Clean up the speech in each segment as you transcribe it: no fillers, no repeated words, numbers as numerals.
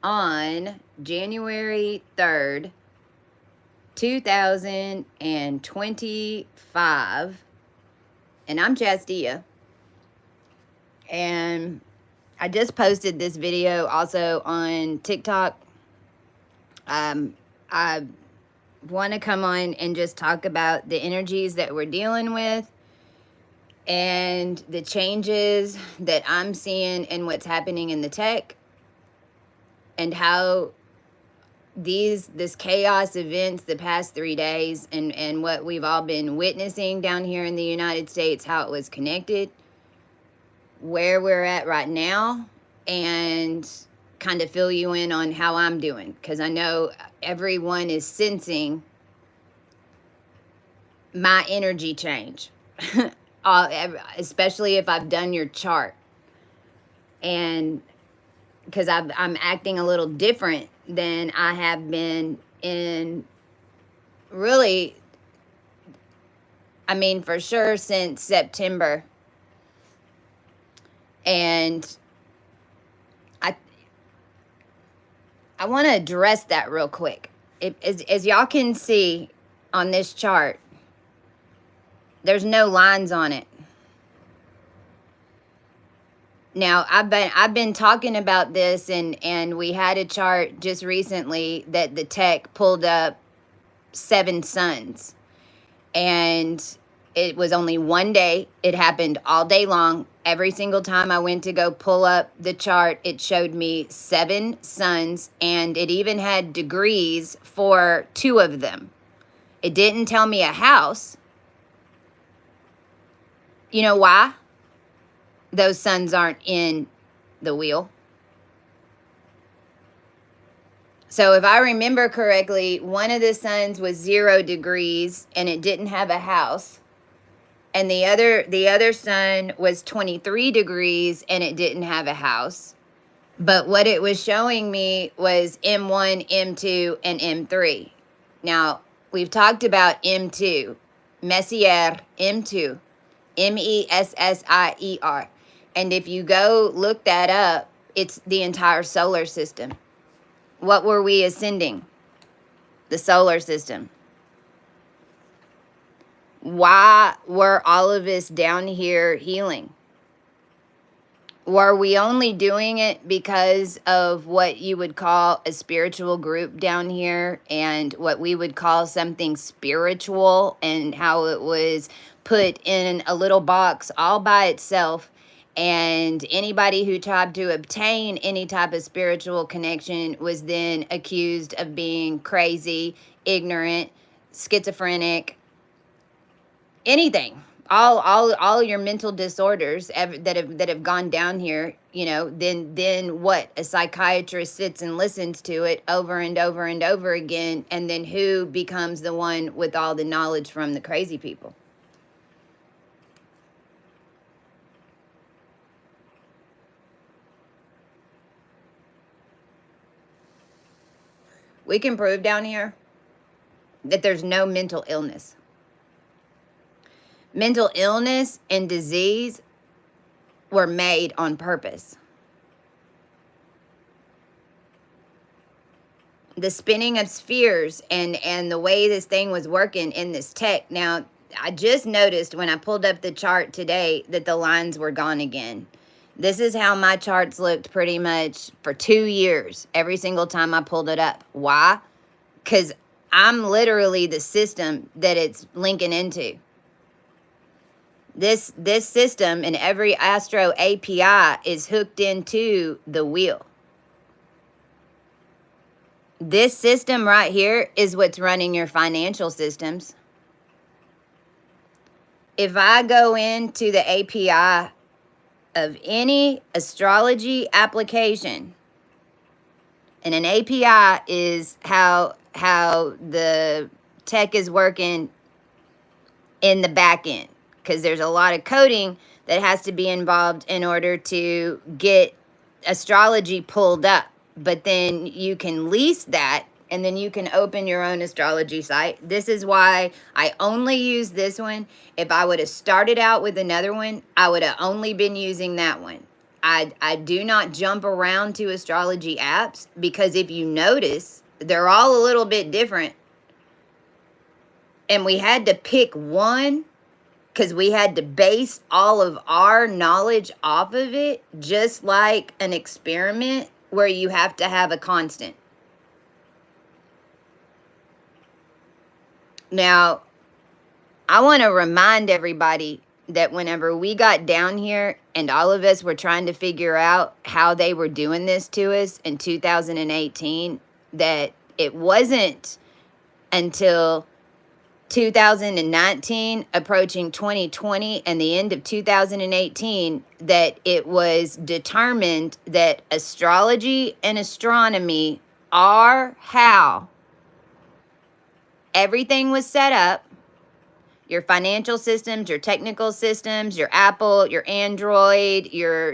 on January 3rd, 2025. And I'm Chastia. And I just posted this video also on TikTok. I want to come on and just talk about the energies that we're dealing with and the changes that I'm seeing and what's happening in the tech, and how this chaos events the past 3 days and what we've all been witnessing down here in the United States, how it was connected, where we're at right now, and kind of fill you in on how I'm doing, because I know everyone is sensing my energy change. Especially if I've done your chart, and because I'm acting a little different than I have been in, really, I mean, for sure since September. And I want to address that real quick. As y'all can see on this chart, there's no lines on it. Now, I've been talking about this, and we had a chart just recently that the tech pulled up 7 suns, and it was only one day. It happened all day long. Every single time I went to go pull up the chart, it showed me 7 suns, and it even had degrees for 2 of them. It didn't tell me a house. You know why? Those suns aren't in the wheel. So if I remember correctly, one of the suns was 0 degrees and it didn't have a house. And the other sun was 23 degrees and it didn't have a house. But what it was showing me was M1, M2, and M3. Now, we've talked about M2, Messier, M2, Messier. And if you go look that up, it's the entire solar system. What were we ascending? The solar system. Why were all of us down here healing? Were we only doing it because of what you would call a spiritual group down here, and what we would call something spiritual, and how it was put in a little box all by itself? And anybody who tried to obtain any type of spiritual connection was then accused of being crazy, ignorant, schizophrenic, anything. All your mental disorders that have gone down here, you know, then what? A psychiatrist sits and listens to it over and over and over again, and then who becomes the one with all the knowledge from the crazy people? We can prove down here that there's no mental illness. Mental illness and disease were made on purpose. The spinning of spheres and the way this thing was working in this tech. Now, I just noticed when I pulled up the chart today that the lines were gone again. This is how my charts looked pretty much for 2 years, every single time I pulled it up. Why? Because I'm literally the system that it's linking into. This system and every Astro API is hooked into the wheel. This system right here is what's running your financial systems. If I go into the API of any astrology application, and an API is how the tech is working in the back end, because there's a lot of coding that has to be involved in order to get astrology pulled up. But then you can lease that, and then you can open your own astrology site. This is why I only use this one. If I would have started out with another one, I would have only been using that one. I do not jump around to astrology apps because if you notice, they're all a little bit different. And we had to pick one because we had to base all of our knowledge off of it, just like an experiment where you have to have a constant. Now, I want to remind everybody that whenever we got down here and all of us were trying to figure out how they were doing this to us in 2018, that it wasn't until 2019 approaching 2020 and the end of 2018 that it was determined that astrology and astronomy are how everything was set up. Your financial systems, your technical systems, your Apple, your Android, your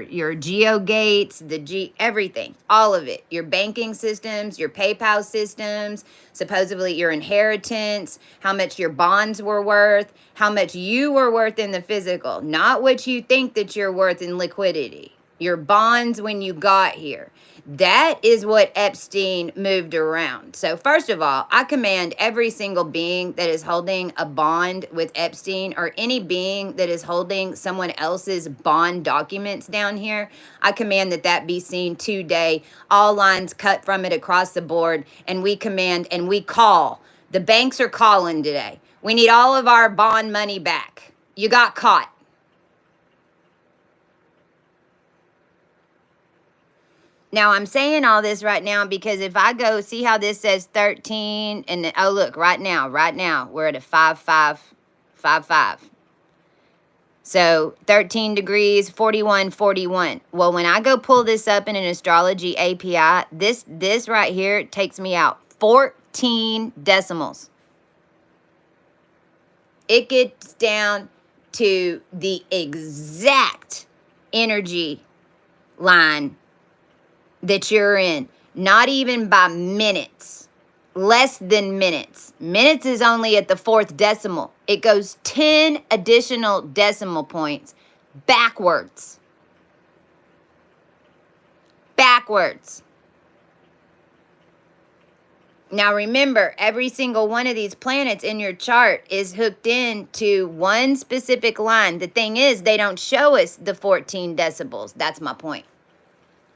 GeoGates, everything, all of it. Your banking systems, your PayPal systems, supposedly your inheritance, how much your bonds were worth, how much you were worth in the physical, not what you think that you're worth in liquidity. Your bonds when you got here. That is what Epstein moved around. So first of all, I command every single being that is holding a bond with Epstein or any being that is holding someone else's bond documents down here, I command that that be seen today, all lines cut from it across the board, and we command and we call. The banks are calling today. We need all of our bond money back. You got caught. Now, I'm saying all this right now because if I go see how this says 13 and oh, look, right now, we're at a 5-5-5-5. So 13 degrees, 41, 41. Well, when I go pull this up in an astrology API, this right here takes me out 14 decimals. It gets down to the exact energy line that you're in, not even by minutes, less than minutes. Minutes is only at the 4th decimal. It goes 10 additional decimal points backwards. Backwards. Now remember, every single one of these planets in your chart is hooked into one specific line. The thing is, they don't show us the 14 decibels. That's my point.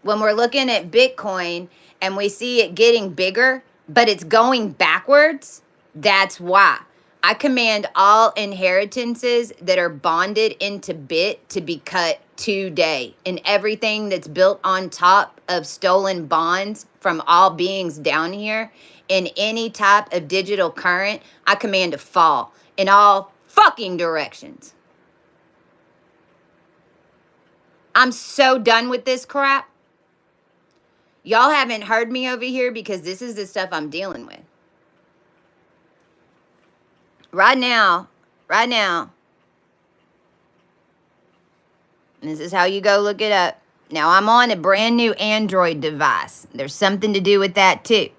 When we're looking at Bitcoin and we see it getting bigger, but it's going backwards, that's why. I command all inheritances that are bonded into bit to be cut today. And everything that's built on top of stolen bonds from all beings down here in any type of digital current, I command to fall in all fucking directions. I'm so done with this crap. Y'all haven't heard me over here because this is the stuff I'm dealing with. Right now, this is how you go look it up. Now, I'm on a brand new Android device. There's something to do with that too.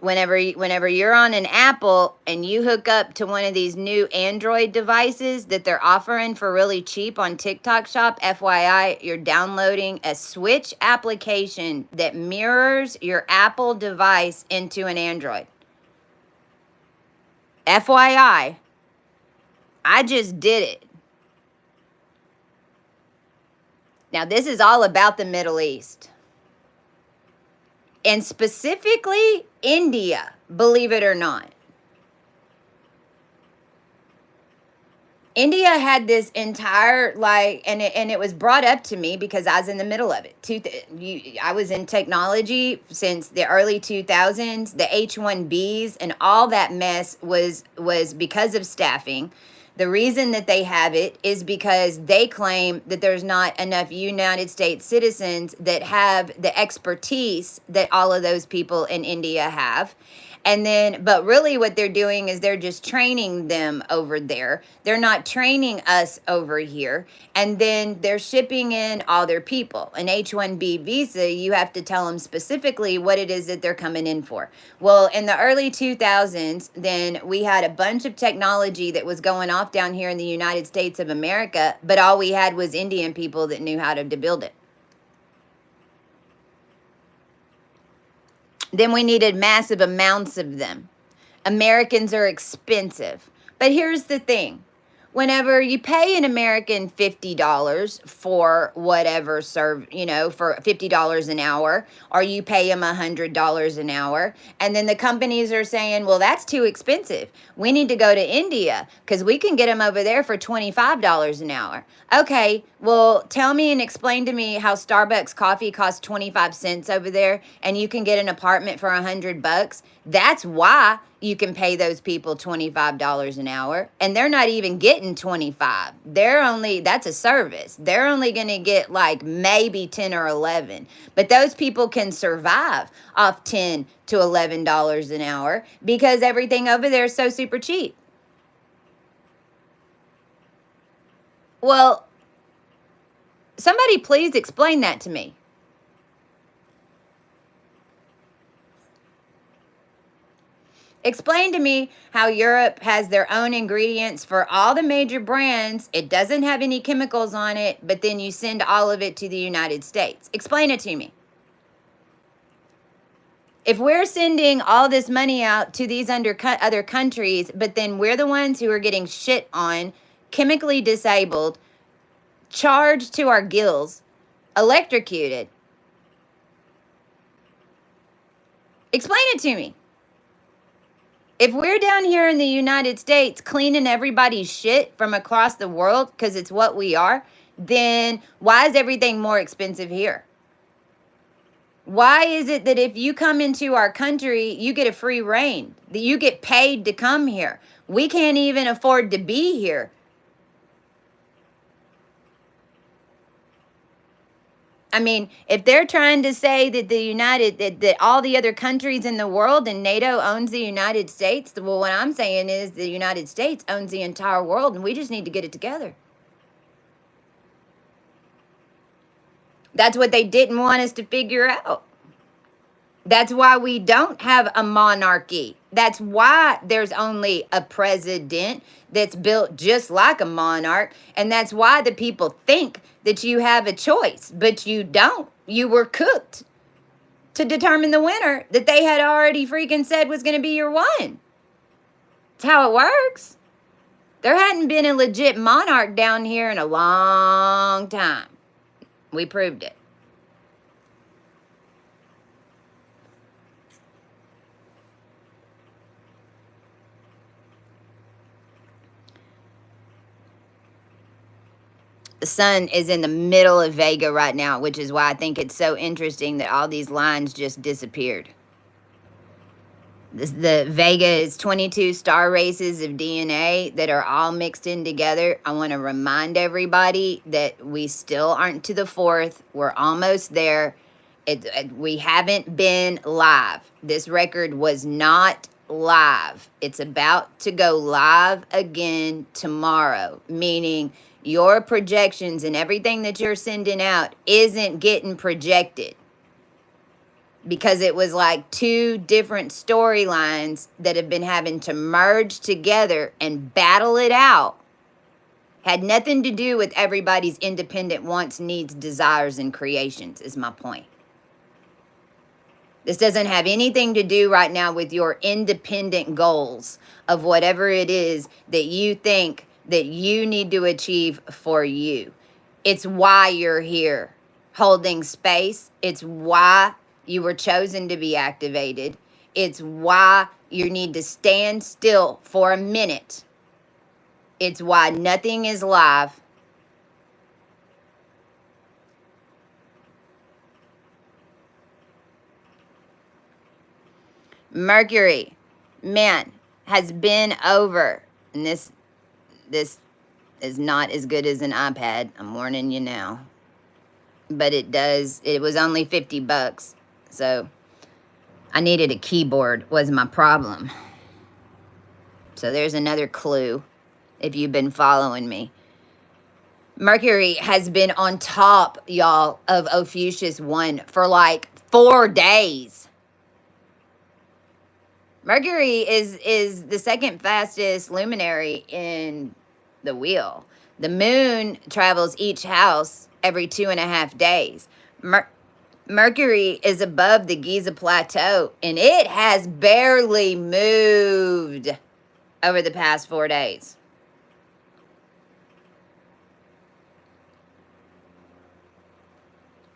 Whenever you're on an Apple and you hook up to one of these new Android devices that they're offering for really cheap on TikTok Shop, FYI, you're downloading a Switch application that mirrors your Apple device into an Android. FYI, I just did it. Now, this is all about the Middle East. And specifically India, believe it or not. India had this entire, and it was brought up to me because I was in the middle of it. I was in technology since the early 2000s. The H-1Bs and all that mess was because of staffing. The reason that they have it is because they claim that there's not enough United States citizens that have the expertise that all of those people in India have. And then, but really what they're doing is they're just training them over there. They're not training us over here. And then they're shipping in all their people. An H-1B visa, you have to tell them specifically what it is that they're coming in for. Well, in the early 2000s, then we had a bunch of technology that was going off down here in the United States of America, but all we had was Indian people that knew how to build it. Then we needed massive amounts of them. Americans are expensive. But here's the thing. Whenever you pay an American $50 for whatever for $50 an hour, or you pay them $100 an hour, and then the companies are saying, well, that's too expensive. We need to go to India because we can get them over there for $25 an hour. Okay, well, tell me and explain to me how Starbucks coffee costs 25 cents over there and you can get an apartment for $100. That's why you can pay those people $25 an hour, and they're not even getting 25. That's a service. They're only going to get like maybe 10 or 11, but those people can survive off 10 to $11 an hour because everything over there is so super cheap. Well, somebody please explain that to me. Explain to me how Europe has their own ingredients for all the major brands. It doesn't have any chemicals on it, but then you send all of it to the United States. Explain it to me. If we're sending all this money out to these other countries, but then we're the ones who are getting shit on, chemically disabled, charged to our gills, electrocuted. Explain it to me. If we're down here in the United States cleaning everybody's shit from across the world, because it's what we are, then why is everything more expensive here? Why is it that if you come into our country, you get a free reign, that you get paid to come here? We can't even afford to be here. I mean, if they're trying to say that that all the other countries in the world and NATO owns the United States, well, what I'm saying is the United States owns the entire world, and we just need to get it together. That's what they didn't want us to figure out. That's why we don't have a monarchy. That's why there's only a president that's built just like a monarch. And that's why the people think that you have a choice, but you don't. You were cooked to determine the winner that they had already freaking said was going to be your one. That's how it works. There hadn't been a legit monarch down here in a long time. We proved it. The sun is in the middle of Vega right now, which is why I think it's so interesting that all these lines just disappeared. The Vega is 22 star races of DNA that are all mixed in together. I want to remind everybody that we still aren't to the fourth. We're almost there. We haven't been live. This record was not live. It's about to go live again tomorrow, meaning your projections and everything that you're sending out isn't getting projected, because it was like two different storylines that have been having to merge together and battle it out. Had nothing to do with everybody's independent wants, needs, desires, and creations, is my point. This doesn't have anything to do right now with your independent goals of whatever it is that you think that you need to achieve for you. It's why you're here holding space. It's why you were chosen to be activated. It's why you need to stand still for a minute. It's why nothing is live. Mercury, man, has been over. And this is not as good as an iPad. I'm warning you now. But it was only $50. So I needed a keyboard was my problem. So there's another clue if you've been following me. Mercury has been on top, y'all, of Ophiuchus 1 for like 4 days. Mercury is the second fastest luminary in the wheel. The moon travels each house every 2.5 days. Mercury is above the Giza Plateau, and it has barely moved over the past 4 days.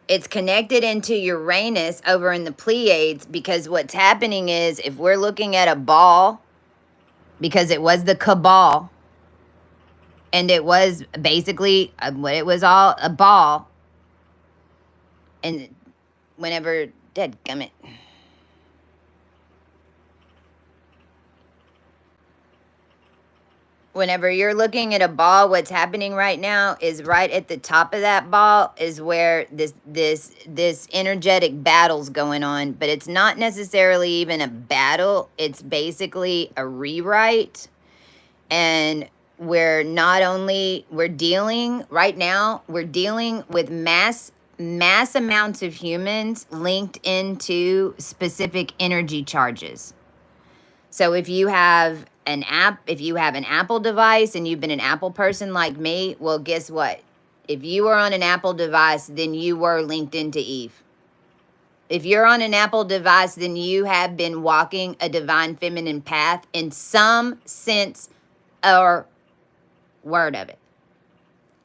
It's connected into Uranus over in the Pleiades, because what's happening is, if we're looking at a ball, because it was the cabal, and it was basically what it was, all a ball, and whenever, dadgummit, whenever you're looking at a ball, what's happening right now is right at the top of that ball is where this energetic battle's going on. But it's not necessarily even a battle. It's basically a rewrite. And we're dealing right now, we're dealing with mass amounts of humans linked into specific energy charges. So if you have an Apple device and you've been an Apple person like me, well, guess what? If you were on an Apple device, then you were linked into Eve. If you're on an Apple device, then you have been walking a divine feminine path in some sense or word of it.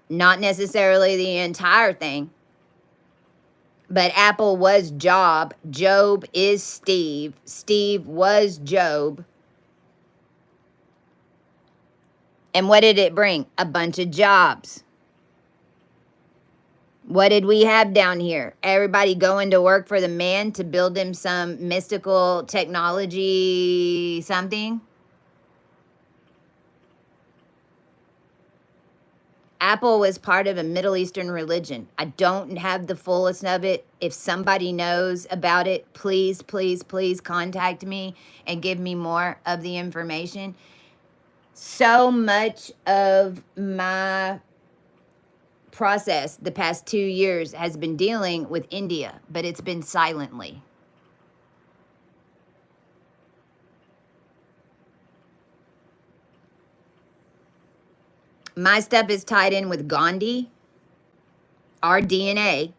Not necessarily the entire thing. But Apple was Job. Job is Steve. Steve was Job. And what did it bring? A bunch of jobs. What did we have down here? Everybody going to work for the man to build him some mystical technology something. Apple was part of a Middle Eastern religion. I don't have the fullest of it. If somebody knows about it, please, please, please contact me and give me more of the information. So much of my process the past 2 years has been dealing with India, but it's been silently. My stuff is tied in with Gandhi, our DNA.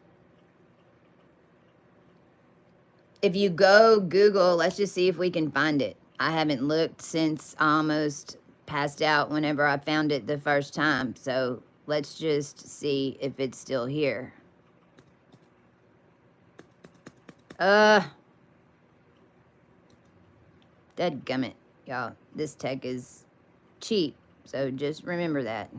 If you go Google, let's just see if we can find it. I haven't looked since I almost passed out whenever I found it the first time. So let's just see if it's still here. Dadgummit, y'all. This tech is cheap. So just remember that.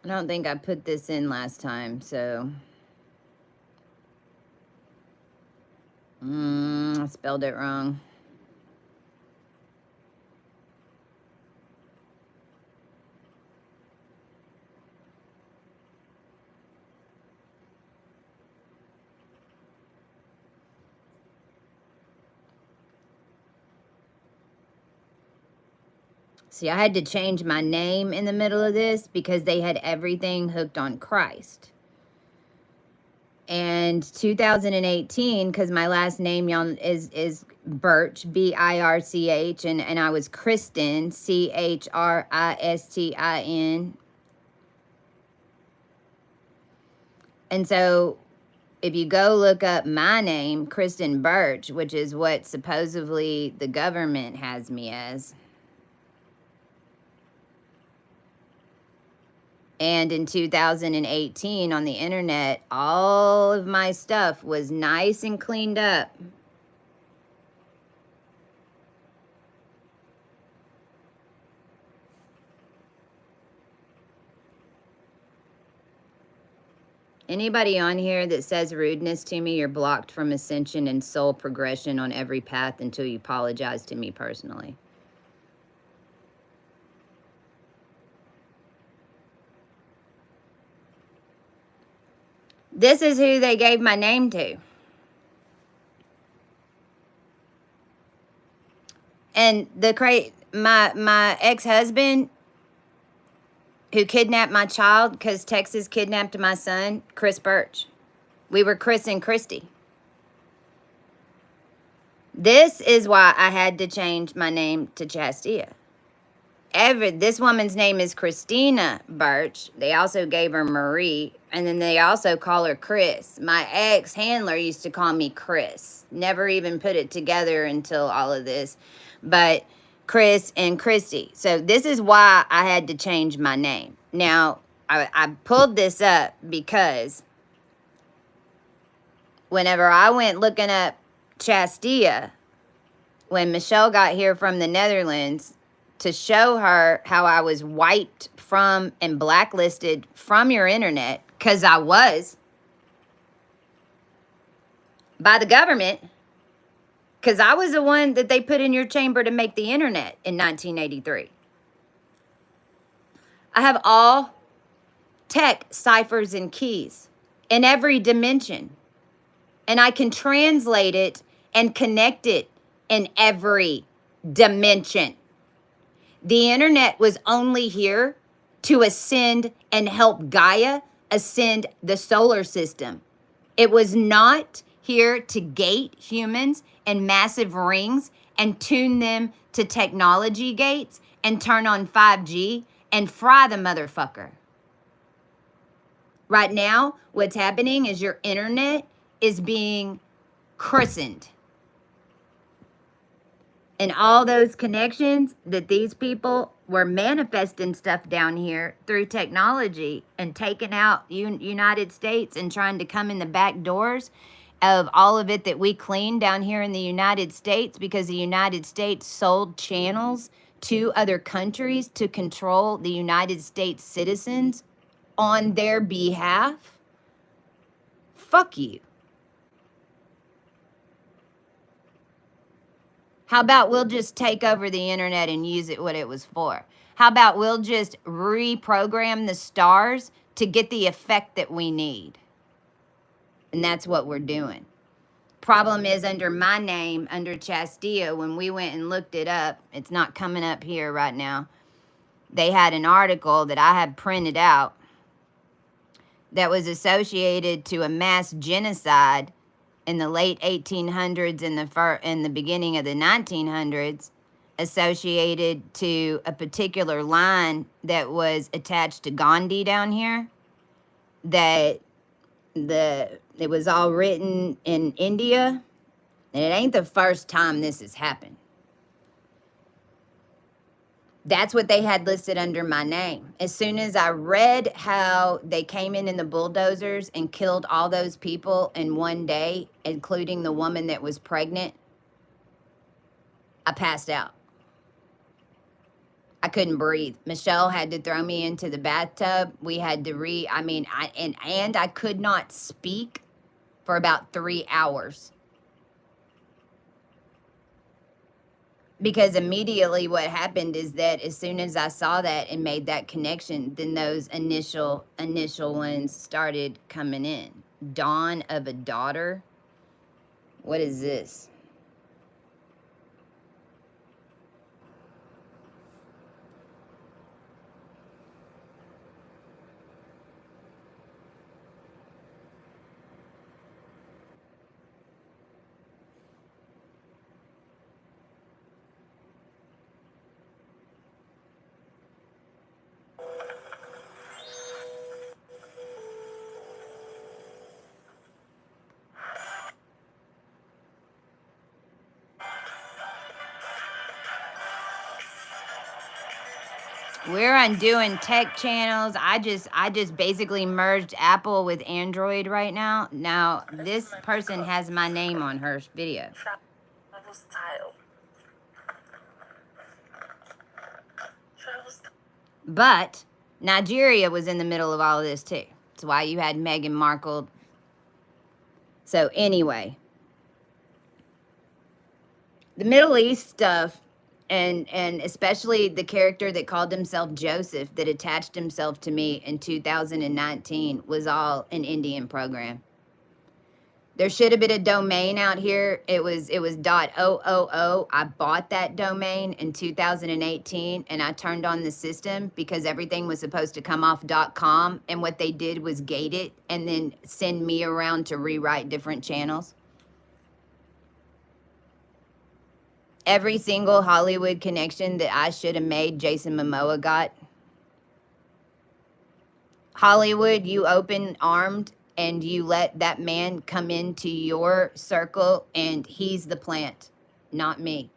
I don't think I put this in last time, so. I spelled it wrong. See, I had to change my name in the middle of this because they had everything hooked on Christ. And 2018, because my last name, y'all, is Birch, Birch, and I was Kristen, Christin. And so if you go look up my name, Kristen Birch, which is what supposedly the government has me as, And in 2018 on the internet, all of my stuff was nice and cleaned up. Anybody on here that says rudeness to me, you're blocked from ascension and soul progression on every path until you apologize to me personally. This is who they gave my name to. And my ex-husband who kidnapped my child because Texas kidnapped my son, Chris Birch. We were Chris and Christy. This is why I had to change my name to Chastia. This woman's name is Christina Birch. They also gave her Marie, and then they also call her Chris. My ex-handler used to call me Chris. Never even put it together until all of this. But Chris and Christy. So this is why I had to change my name. Now, I pulled this up because whenever I went looking up Chastia, when Michelle got here from the Netherlands, to show her how I was wiped from and blacklisted from your internet, because I was, by the government, because I was the one that they put in your chamber to make the internet in 1983. I have all tech ciphers and keys in every dimension, and I can translate it and connect it in every dimension. The internet was only here to ascend and help Gaia ascend the solar system. It was not here to gate humans in massive rings and tune them to technology gates and turn on 5G and fry the motherfucker. Right now, what's happening is your internet is being christened. And all those connections that these people were manifesting stuff down here through technology and taking out United States and trying to come in the back doors of all of it that we cleaned down here in the United States, because the United States sold channels to other countries to control the United States citizens on their behalf. Fuck you. How about we'll just take over the internet and use it what it was for? How about we'll just reprogram the stars to get the effect that we need? And that's what we're doing. Problem is, under my name, under Chastia, when we went and looked it up, it's not coming up here right now. They had an article that I had printed out that was associated to a mass genocide in the late 1800s and in the beginning of the 1900s, associated to a particular line that was attached to Gandhi down here, that it was all written in India, and it ain't the first time this has happened. That's what they had listed under my name. As soon as I read how they came in the bulldozers and killed all those people in one day, including the woman that was pregnant, I passed out. I couldn't breathe. Michelle had to throw me into the bathtub. We had to and I could not speak for about 3 hours. Because immediately what happened is that as soon as I saw that and made that connection, then those initial ones started coming in. Dawn of a Daughter. What is this? We're undoing tech channels. I just basically merged Apple with Android right now. Now this person has my name on her video. Travel style. But Nigeria was in the middle of all of this too. That's why you had Meghan Markle. So anyway, the Middle East stuff, and especially the character that called himself Joseph that attached himself to me in 2019 was all an Indian program. There should have been a domain out here. It was .000. I bought that domain in 2018 and I turned on the system because everything was supposed to come off .com, and what they did was gate it and then send me around to rewrite different channels. Every single Hollywood connection that I should have made, Jason Momoa got. Hollywood, you open armed and you let that man come into your circle, and he's the plant, not me.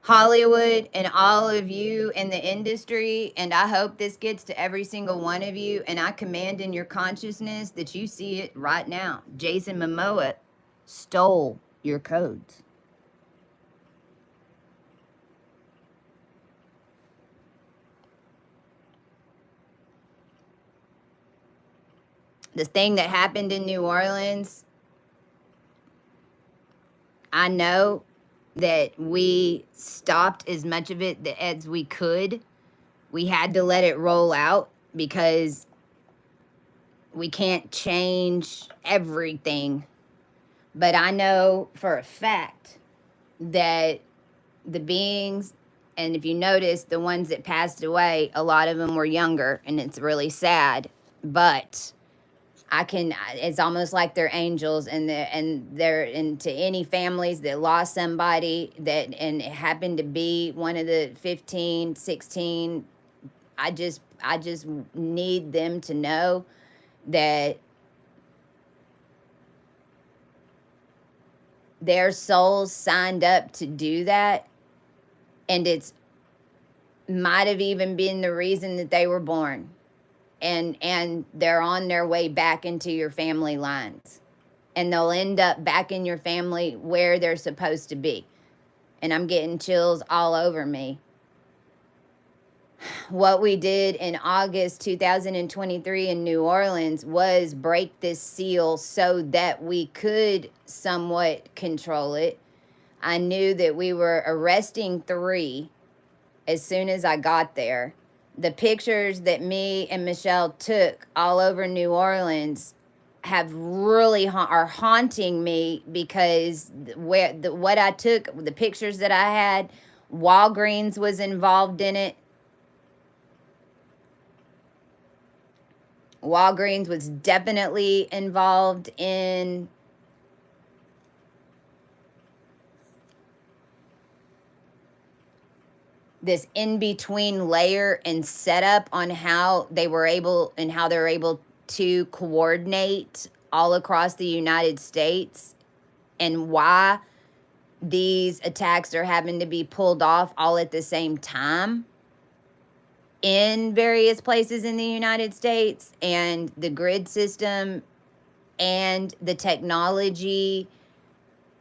Hollywood and all of you in the industry, and I hope this gets to every single one of you, and I command in your consciousness that you see it right now. Jason Momoa stole your codes. The thing that happened in New Orleans, I know that we stopped as much of it as we could. We had to let it roll out because we can't change everything. But I know for a fact that the beings, and if you notice, the ones that passed away, a lot of them were younger, and it's really sad. But it's almost like they're angels, and they're into any families that lost somebody that, and it happened to be one of the 15, 16. I just need them to know that their souls signed up to do that, and it's might have even been the reason that they were born, and they're on their way back into your family lines, and they'll end up back in your family where they're supposed to be. And I'm getting chills all over me. What we did in August 2023 in New Orleans was break this seal so that we could somewhat control it. I knew that we were arresting 3 as soon as I got there. The pictures that me and Michelle took all over New Orleans have really are haunting me, because what I took, the pictures that I had, Walgreens was involved in it. Walgreens was definitely involved in this in-between layer and setup on how they're able to coordinate all across the United States, and why these attacks are having to be pulled off all at the same time in various places in the United States, and the grid system and the technology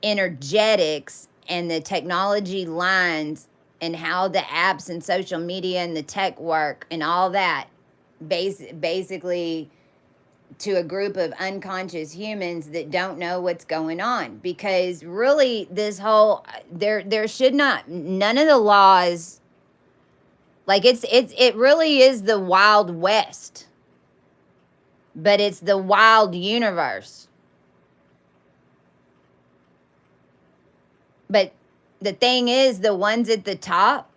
energetics and the technology lines, and how the apps and social media and the tech work and all that, basically to a group of unconscious humans that don't know what's going on. Because really, this whole, there should not, none of the laws, like it really is the Wild West, but it's the wild universe. But the thing is, the ones at the top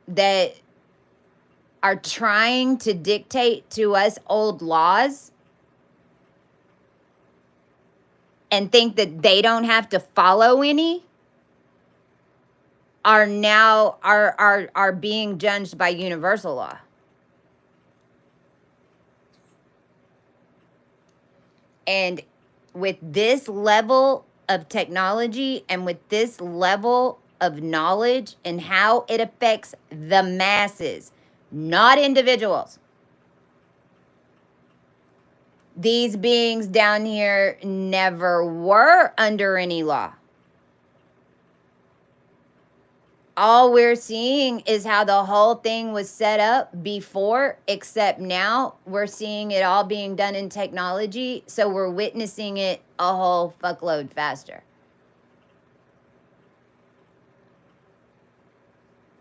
that are trying to dictate to us old laws and think that they don't have to follow any, are now are being judged by universal law. And with this level of technology and with this level of knowledge and how it affects the masses, not individuals. These beings down here never were under any law. All we're seeing is how the whole thing was set up before, except now we're seeing it all being done in technology. So we're witnessing it a whole fuckload faster.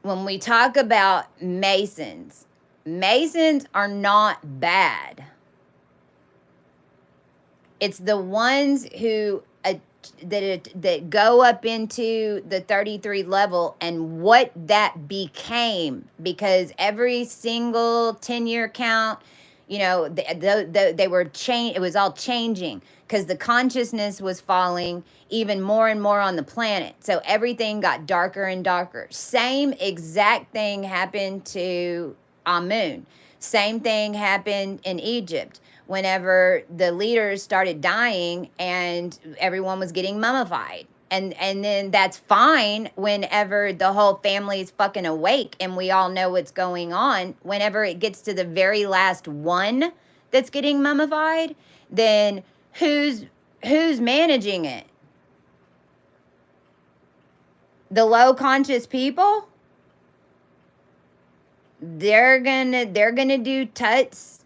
When we talk about Masons, Masons are not bad. It's the ones who that go up into the 33 level and what that became, because every single 10-year count, you know, they were change. It was all changing because the consciousness was falling even more and more on the planet. So everything got darker and darker. Same exact thing happened to Amun. Same thing happened in Egypt whenever the leaders started dying and everyone was getting mummified. And then that's fine whenever the whole family is fucking awake and we all know what's going on. Whenever it gets to the very last one that's getting mummified, then who's managing it? The low conscious people? They're gonna do tuts.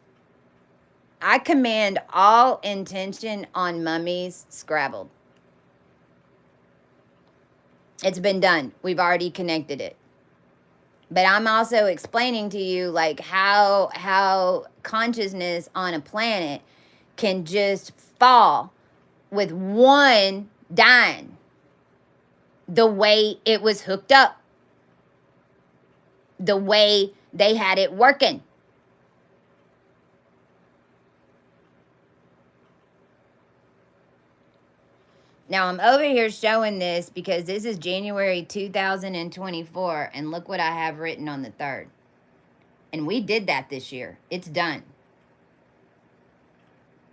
I command all intention on mummies scrabbled. It's been done. We've already connected it. But I'm also explaining to you like how consciousness on a planet can just fall with one dying the way it was hooked up, the way they had it working. Now I'm over here showing this because this is January 2024 and look what I have written on the 3rd. And we did that this year. It's done.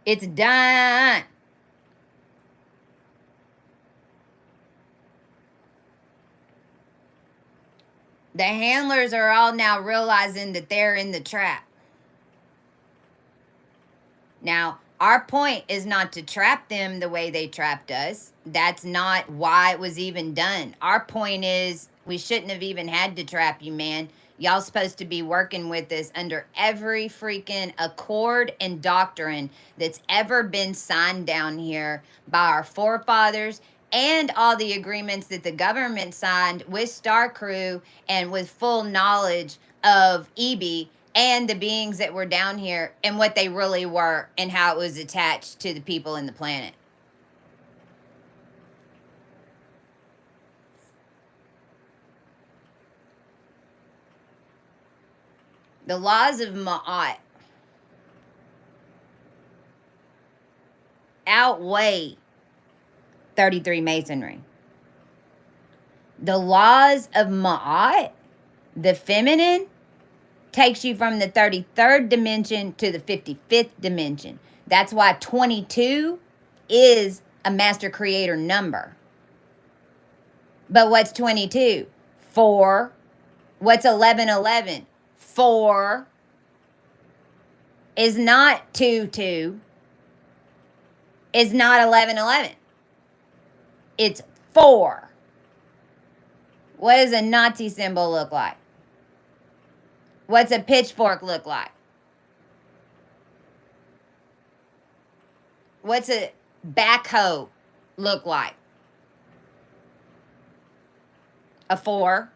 It's done. The handlers are all now realizing that they're in the trap. Now, our point is not to trap them the way they trapped us. That's not why it was even done. Our point is we shouldn't have even had to trap you, man. Y'all supposed to be working with us under every freaking accord and doctrine that's ever been signed down here by our forefathers and all the agreements that the government signed with Star Crew and with full knowledge of EB and the beings that were down here and what they really were and how it was attached to the people in the planet. The laws of Maat outweigh 33 Masonry. The laws of Maat, the feminine, takes you from the 33rd dimension to the 55th dimension. That's why 22 is a master creator number. But what's 22? 4. What's 1111? 4 is not 22. It's not 1111. It's 4. What does a Nazi symbol look like? What's a pitchfork look like? What's a backhoe look like? A 4.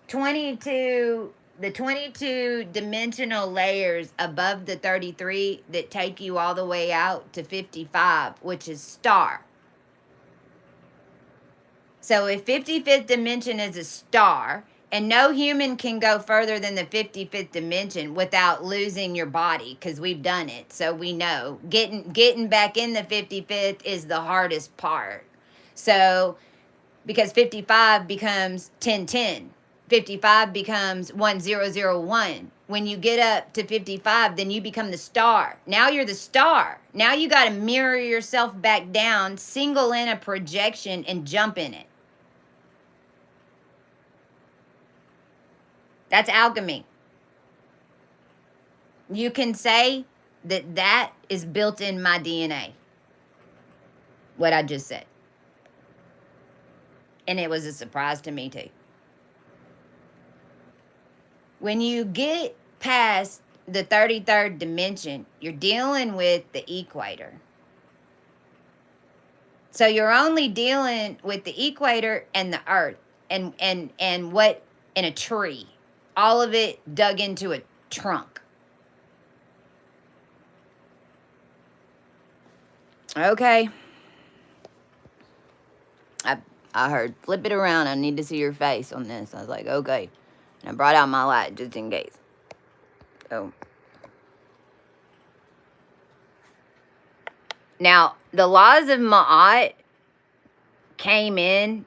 22, the 22 dimensional layers above the 33 that take you all the way out to 55, which is star. So if 55th dimension is a star, and no human can go further than the 55th dimension without losing your body, because we've done it, so we know. Getting back in the 55th is the hardest part. So, because 55 becomes 1010. 55 becomes 1001. When you get up to 55, then you become the star. Now you're the star. Now you got to mirror yourself back down, single in a projection, and jump in it. That's alchemy. You can say that that is built in my DNA. What I just said. And it was a surprise to me too. When you get past the 33rd dimension, you're dealing with the equator. So you're only dealing with the equator and the earth and what in a tree. All of it dug into a trunk. Okay. I heard, flip it around. I need to see your face on this. I was like, okay. And I brought out my light just in case. So. Now, the laws of Maat came in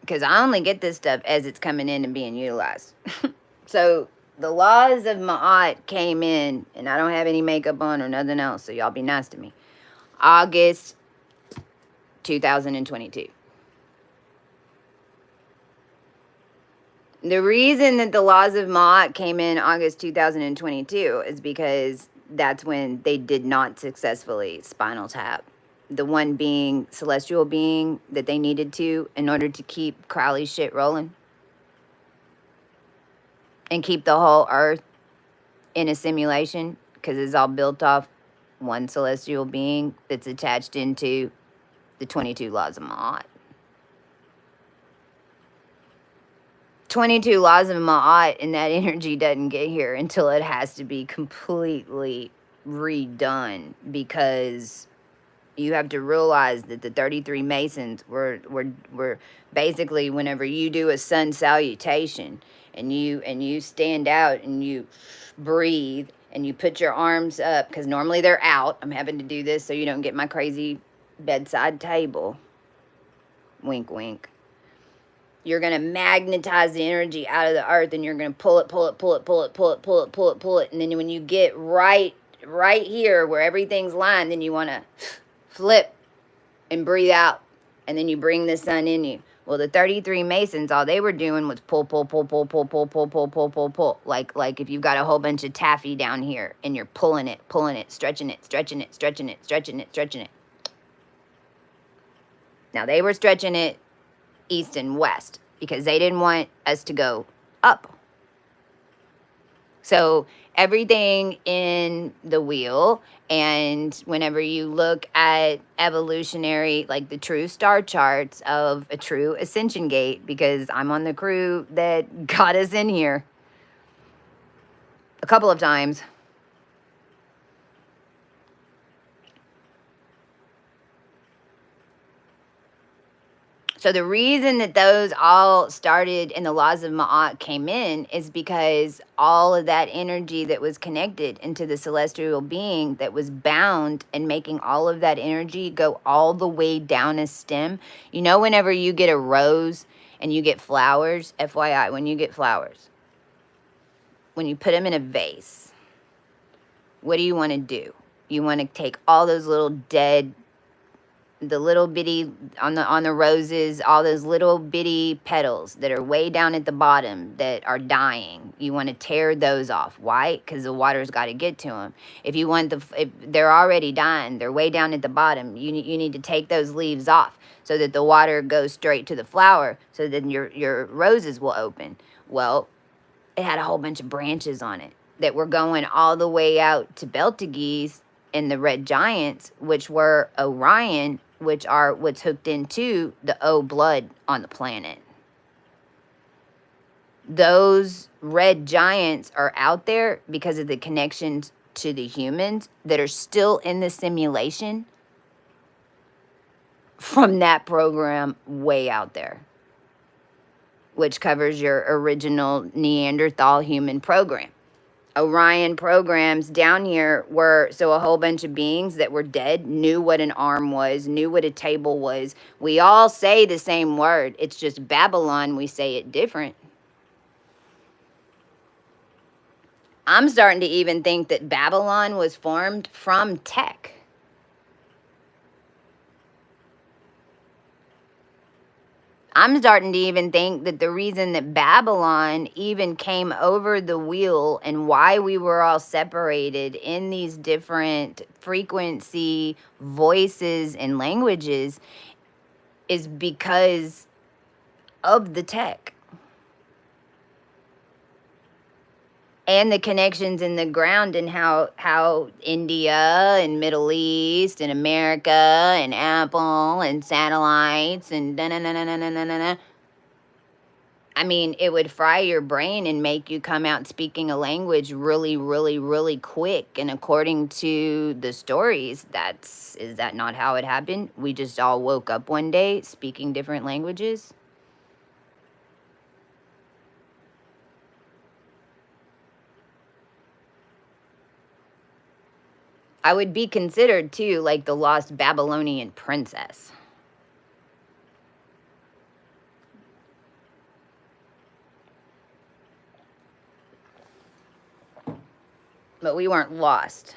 because I only get this stuff as it's coming in and being utilized. So, the laws of Maat came in, and I don't have any makeup on or nothing else, so y'all be nice to me. August 2022. The reason that the laws of Maat came in August 2022 is because that's when they did not successfully spinal tap. The one being celestial being that they needed to in order to keep Crowley's shit rolling. And keep the whole earth in a simulation. Because it's all built off one celestial being that's attached into the 22 laws of Maat. 22 laws of Maat, and that energy doesn't get here until it has to be completely redone, because you have to realize that the 33 Masons were basically, whenever you do a sun salutation and you stand out and you breathe and you put your arms up, because normally they're out. I'm having to do this so you don't get my crazy bedside table. Wink, wink. You're going to magnetize the energy out of the earth, and you're going to pull it. And then when you get right here where everything's lined, then you want to flip and breathe out. And then you bring the sun in you. Well, the 33 Masons, all they were doing was pull. Like if you've got a whole bunch of taffy down here and you're pulling it, stretching it. Now, they were stretching it east and west because they didn't want us to go up. So everything in the wheel, and whenever you look at evolutionary, like the true star charts of a true ascension gate, because I'm on the crew that got us in here a couple of times. So the reason that those all started and the laws of Maat came in is because all of that energy that was connected into the celestial being that was bound and making all of that energy go all the way down a stem. You know, whenever you get a rose and you get flowers, FYI, when you get flowers, when you put them in a vase, what do you want to do? You want to take all those little dead, the little bitty on the roses, all those little bitty petals that are way down at the bottom that are dying. You want to tear those off. Why? Because the water's got to get to them. If you want if they're already dying, they're way down at the bottom. You need to take those leaves off so that the water goes straight to the flower, so then your roses will open. Well, it had a whole bunch of branches on it that were going all the way out to Betelgeuse and the red giants, which were Orion, which are what's hooked into the O blood on the planet. Those red giants are out there because of the connections to the humans that are still in the simulation from that program way out there, which covers your original Neanderthal human program. Orion programs down here were so a whole bunch of beings that were dead knew what an arm was, knew what a table was. We all say the same word. It's just Babylon, we say it different. I'm starting to even think that Babylon was formed from tech. I'm starting to even think that the reason that Babylon even came over the wheel and why we were all separated in these different frequency, voices, and languages is because of the tech and the connections in the ground, and how India and Middle East and America and Apple and satellites and da na na na na na na na. I mean, it would fry your brain and make you come out speaking a language really, really, really quick. And according to the stories, is that not how it happened? We just all woke up one day speaking different languages. I would be considered too like the lost Babylonian princess. But we weren't lost.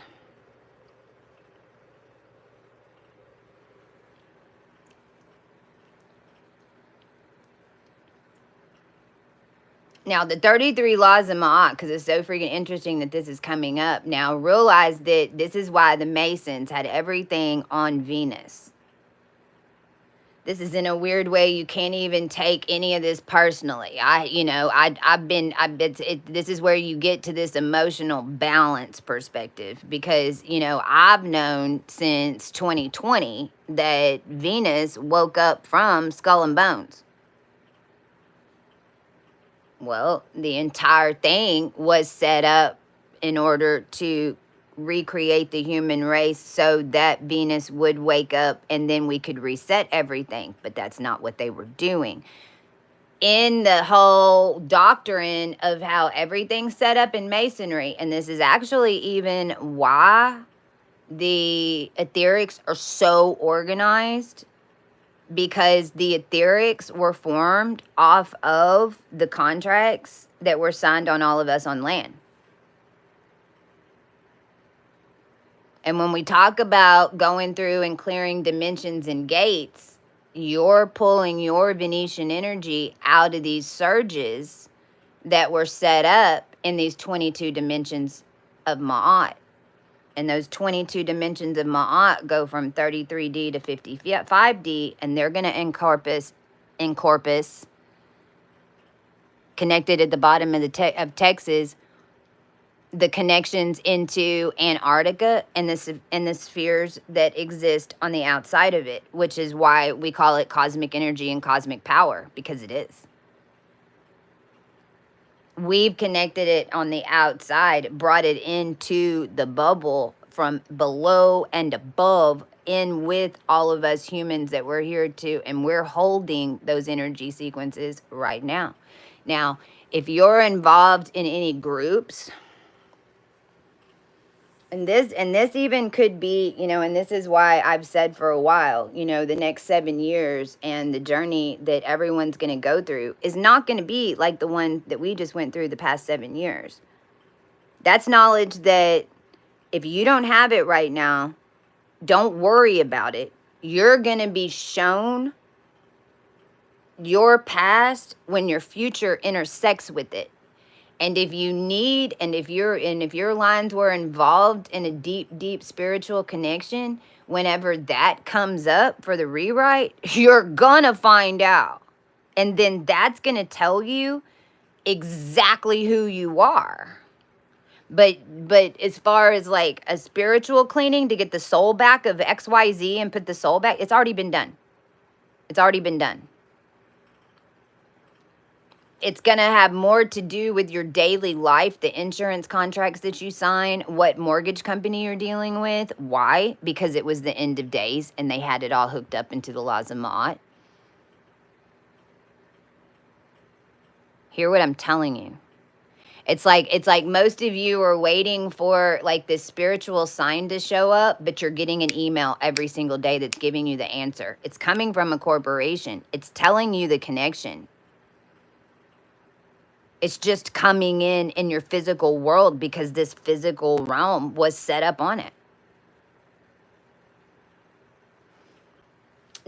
Now, the 33 laws of Maat, because it's so freaking interesting that this is coming up. Now, realize that this is why the Masons had everything on Venus. This is in a weird way. You can't even take any of this personally. This is where you get to this emotional balance perspective because, I've known since 2020 that Venus woke up from Skull and Bones. Well, the entire thing was set up in order to recreate the human race so that Venus would wake up and then we could reset everything. But that's not what they were doing. In the whole doctrine of how everything's set up in Masonry, and this is actually even why the etherics are so organized, because the etherics were formed off of the contracts that were signed on all of us on land. And when we talk about going through and clearing dimensions and gates, you're pulling your Venetian energy out of these surges that were set up in these 22 dimensions of Maat. And those 22 dimensions of Maat go from 33D to 55D, and they're going to encompass connected at the bottom of of Texas, the connections into Antarctica and the spheres that exist on the outside of it, which is why we call it cosmic energy and cosmic power, because it is. We've connected it on the outside, brought it into the bubble from below and above, in with all of us humans that we're here to, and we're holding those energy sequences right now. Now, if you're involved in any groups, and this even could be, and this is why I've said for a while, the next 7 years and the journey that everyone's going to go through is not going to be like the one that we just went through the past 7 years. That's knowledge that if you don't have it right now, don't worry about it. You're going to be shown your past when your future intersects with it. And if you need, and if your lines were involved in a deep spiritual connection, whenever that comes up for the rewrite, you're gonna find out. And then that's gonna tell you exactly who you are. But as far as like a spiritual cleaning to get the soul back of XYZ and put the soul back, it's already been done. It's already been done. It's going to have more to do with your daily life, the insurance contracts that you sign, what mortgage company you're dealing with. Why? Because it was the end of days and they had it all hooked up into the laws of Maat. Hear what I'm telling you. It's like most of you are waiting for like this spiritual sign to show up, but you're getting an email every single day that's giving you the answer. It's coming from a corporation. It's telling you the connection. It's just coming in your physical world because this physical realm was set up on it.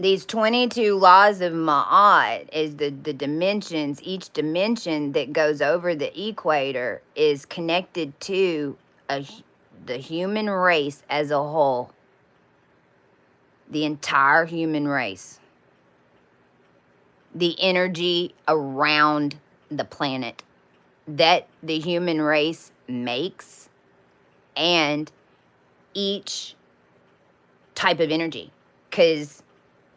These 22 laws of Maat is the dimensions. Each dimension that goes over the equator is connected to the human race as a whole. The entire human race. The energy around the planet that the human race makes, and each type of energy. Because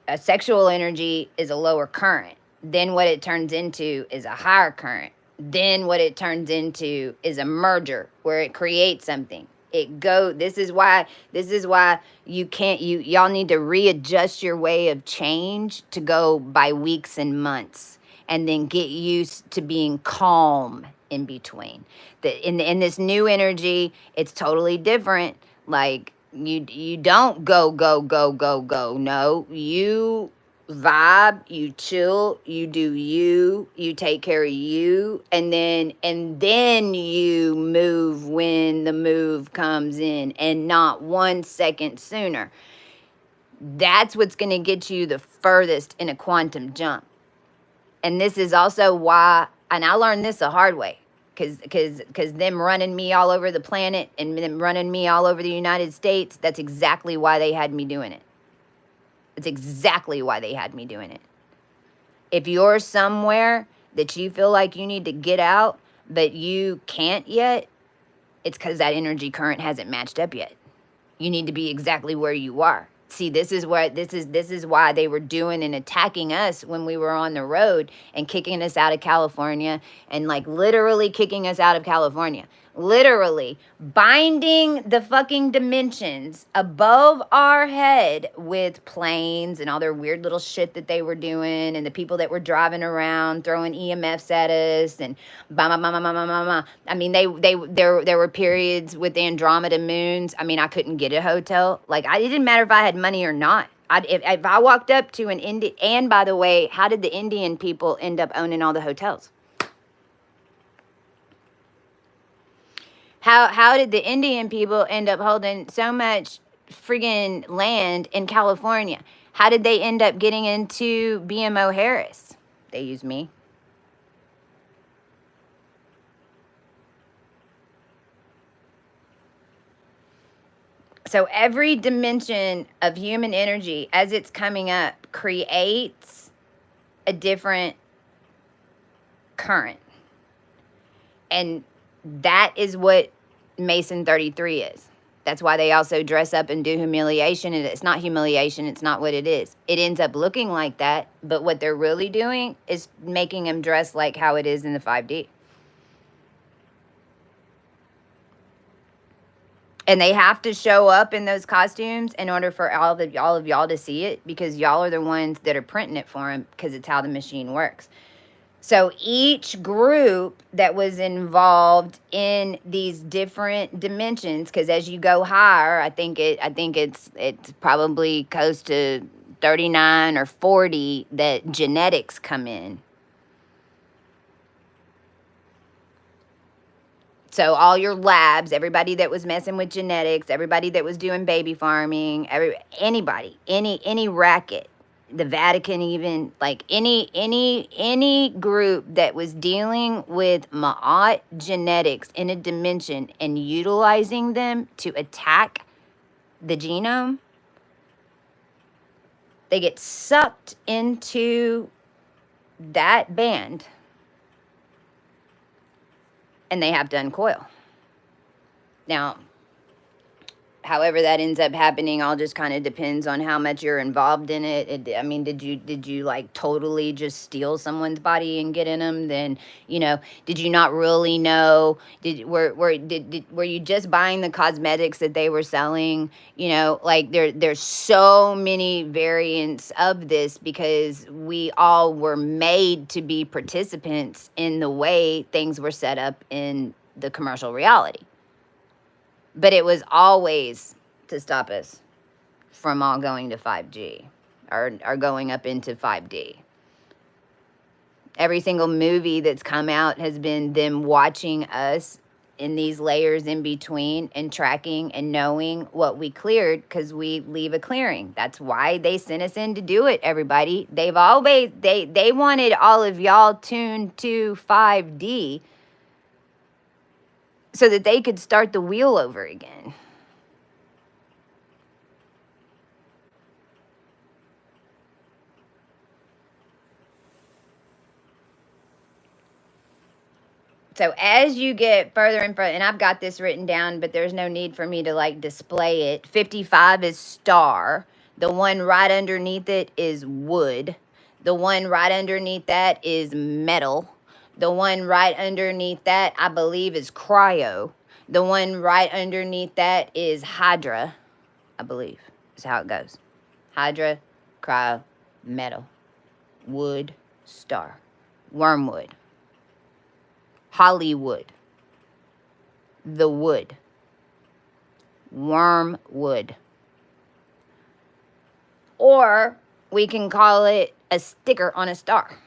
a sexual energy is a lower current. Then what it turns into is a higher current. Then what it turns into is a merger where it creates something. This is why you can't, y'all need to readjust your way of change to go by weeks and months, and then get used to being calm in between. In this new energy, it's totally different. Like, you don't go go go go go. No, you vibe, you chill, you do you, you take care of you, and then you move when the move comes in, and not 1 second sooner. That's what's going to get you the furthest in a quantum jump. And this is also why, and I learned this the hard way, because them running me all over the planet and them running me all over the United States, that's exactly why they had me doing it. It's exactly why they had me doing it. If you're somewhere that you feel like you need to get out, but you can't yet, it's because that energy current hasn't matched up yet. You need to be exactly where you are. See, this is why they were doing and attacking us when we were on the road and kicking us out of California, and like literally kicking us out of California. Literally binding the fucking dimensions above our head with planes and all their weird little shit that they were doing, and the people that were driving around throwing EMFs at us and bah, bah, bah, bah, bah, bah, bah, bah. I mean, there were periods with the Andromeda moons. I mean, I couldn't get a hotel. Like, it didn't matter if I had money or not. If I walked up to an Indian, and by the way, how did the Indian people end up owning all the hotels? How did the Indian people end up holding so much friggin' land in California? How did they end up getting into BMO Harris? They use me. So every dimension of human energy, as it's coming up, creates a different current. And that is what Mason 33 is. That's why they also dress up and do humiliation. And it's not humiliation. It's not what it is. It ends up looking like that. But what they're really doing is making them dress like how it is in the 5D. And they have to show up in those costumes in order for all of y'all to see it, because y'all are the ones that are printing it for them, because it's how the machine works. So each group that was involved in these different dimensions, because as you go higher, I think it's probably close to 39 or 40 that genetics come in. So all your labs, everybody that was messing with genetics, everybody that was doing baby farming, anybody, any racket, the Vatican even, like any group that was dealing with Maat genetics in a dimension and utilizing them to attack the genome, they get sucked into that band and they have to uncoil. Now, however that ends up happening all just kind of depends on how much you're involved in I mean, did you like totally just steal someone's body and get in them? Then, did you not really know? Were you just buying the cosmetics that they were selling? Like there's so many variants of this because we all were made to be participants in the way things were set up in the commercial reality. But it was always to stop us from all going to 5G or going up into 5D. Every single movie that's come out has been them watching us in these layers in between and tracking and knowing what we cleared because we leave a clearing. That's why they sent us in to do it, everybody. They wanted all of y'all tuned to 5D so that they could start the wheel over again. So as you get further and further, and I've got this written down, but there's no need for me to like display it. 55 is star. The one right underneath it is wood. The one right underneath that is metal. The one right underneath that, I believe, is cryo. The one right underneath that is hydra, I believe, is how it goes. Hydra, cryo, metal, wood, star, wormwood. Hollywood, the wood, wormwood. Or we can call it a sticker on a star.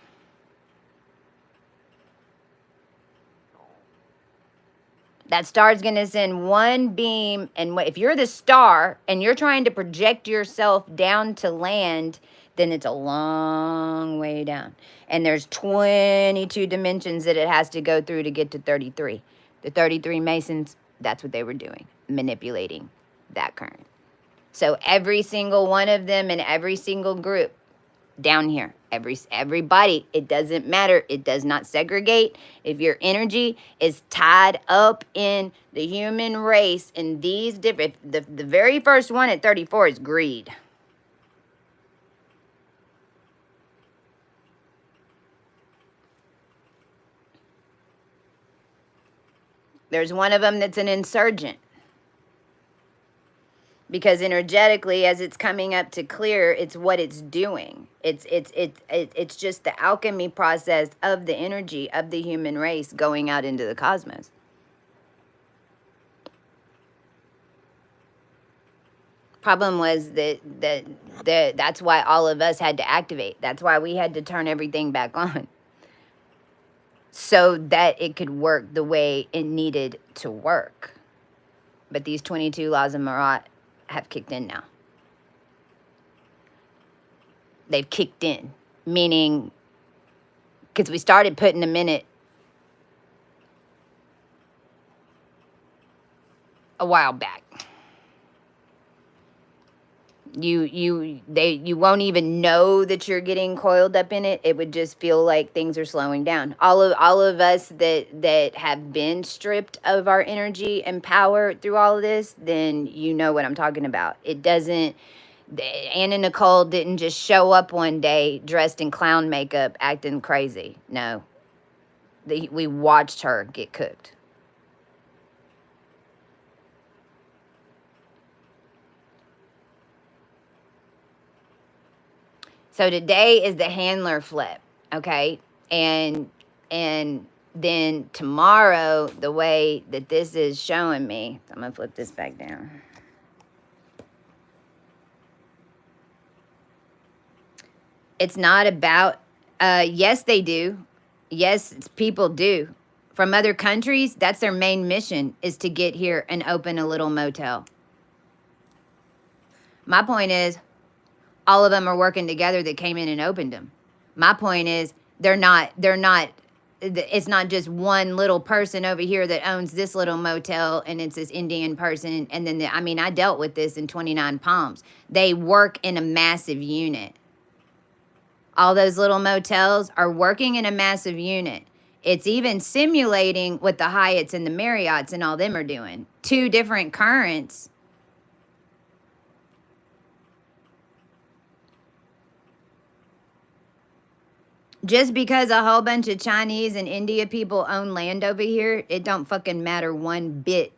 That star is going to send one beam, and if you're the star and you're trying to project yourself down to land, then it's a long way down. And there's 22 dimensions that it has to go through to get to 33. The 33 Masons, that's what they were doing, manipulating that current. So every single one of them in every single group down here, everybody, it doesn't matter. It does not segregate. If your energy is tied up in the human race in these different, the very first one at 34 is greed. There's one of them that's an insurgent. Because energetically, as it's coming up to clear, it's what it's doing. It's just the alchemy process of the energy of the human race going out into the cosmos. Problem was that's why all of us had to activate. That's why we had to turn everything back on, so that it could work the way it needed to work. But these 22 laws of Maat have kicked in now. They've kicked in, meaning because we started putting them in it a while back. You won't even know that you're getting coiled up in it. It would just feel like things are slowing down. All of us that have been stripped of our energy and power through all of this, then you know what I'm talking about. It doesn't. Anna Nicole didn't just show up one day dressed in clown makeup acting crazy. No. We watched her get cooked. So today is the handler flip, okay? And then tomorrow, the way that this is showing me, I'm going to flip this back down. It's not about, yes, they do. Yes, people do. From other countries, that's their main mission, is to get here and open a little motel. My point is, all of them are working together that came in and opened them. My point is, they're not, it's not just one little person over here that owns this little motel and it's this Indian person. And then, I dealt with this in 29 Palms. They work in a massive unit. All those little motels are working in a massive unit. It's even simulating what the Hyatts and the Marriotts and all them are doing. Two different currents Just because a whole bunch of Chinese and India people own land over here, it don't fucking matter one bit.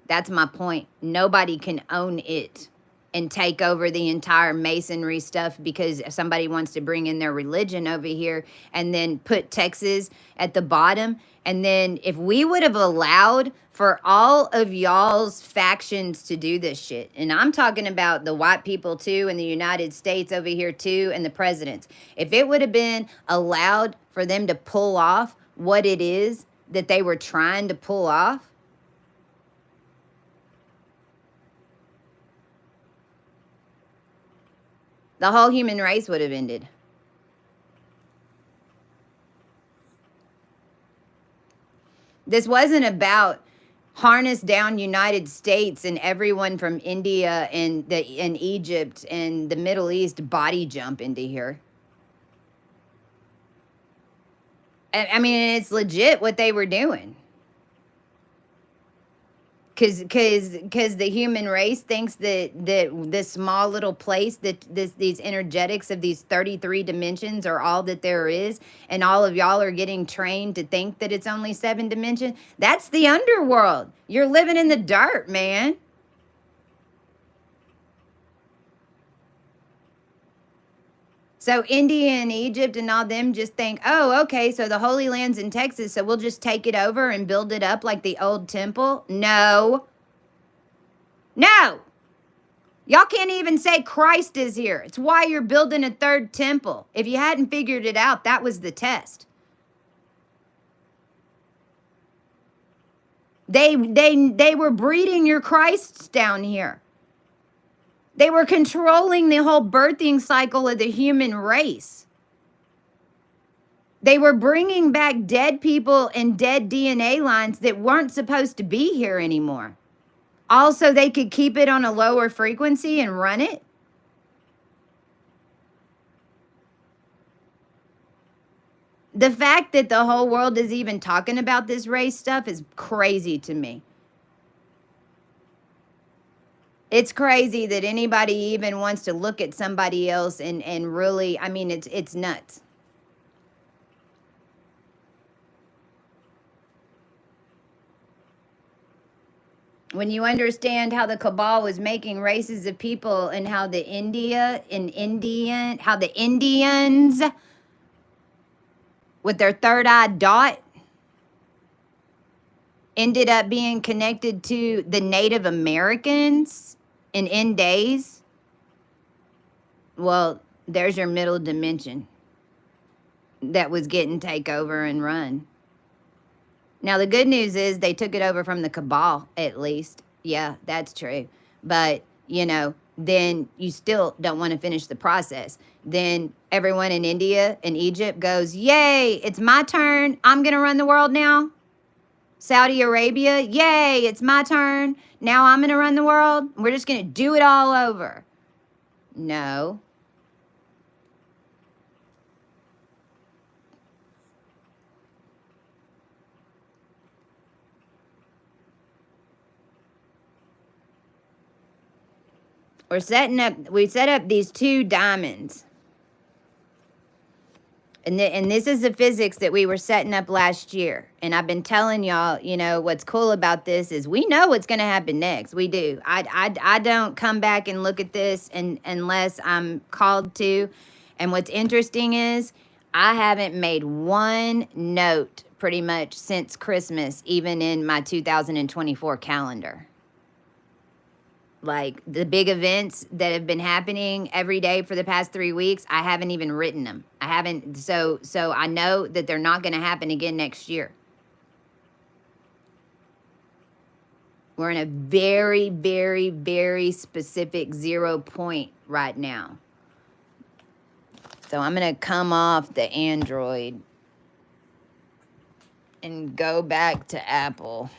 That's my point. Nobody can own it and take over the entire masonry stuff because somebody wants to bring in their religion over here and then put Texas at the bottom. And then if we would have allowed for all of y'all's factions to do this shit, and I'm talking about the white people too, and the United States over here too, and the presidents, if it would have been allowed for them to pull off what it is that they were trying to pull off, the whole human race would have ended. This wasn't about harness down United States and everyone from India and Egypt and the Middle East body jump into here. I mean, it's legit what they were doing. Because the human race thinks that this small little place, that these energetics of these 33 dimensions are all that there is, and all of y'all are getting trained to think that it's only 7 dimensions. That's the underworld. You're living in the dirt, man. So India and Egypt and all them just think, oh, okay, so the Holy Land's in Texas, so we'll just take it over and build it up like the old temple. No. No. Y'all can't even say Christ is here. It's why you're building a third temple. If you hadn't figured it out, that was the test. They were breeding your Christs down here. They were controlling the whole birthing cycle of the human race. They were bringing back dead people and dead DNA lines that weren't supposed to be here anymore. Also, they could keep it on a lower frequency and run it. The fact that the whole world is even talking about this race stuff is crazy to me. It's crazy that anybody even wants to look at somebody else and really, I mean, it's nuts. When you understand how the cabal was making races of people and how the Indians with their third eye dot ended up being connected to the Native Americans in end days, well, there's your middle dimension that was getting take over and run. Now, the good news is they took it over from the cabal, at least. Yeah, that's true. But, you know, then you still don't want to finish the process. Then everyone in India and Egypt goes, yay, it's my turn. I'm going to run the world now. Saudi Arabia, yay, it's my turn. Now I'm going to run the world. We're just going to do it all over. No. We set up these 2 diamonds. And this is the physics that we were setting up last year. And I've been telling y'all, you know, what's cool about this is we know what's going to happen next. We do. I don't come back and look at this unless I'm called to. And what's interesting is I haven't made one note pretty much since Christmas, even in my 2024 calendar. Like the big events that have been happening every day for the past 3 weeks, I haven't even written them. I haven't. So I know that they're not going to happen again next year. We're in a very, very, very specific 0 point right now. So I'm going to come off the Android and go back to Apple.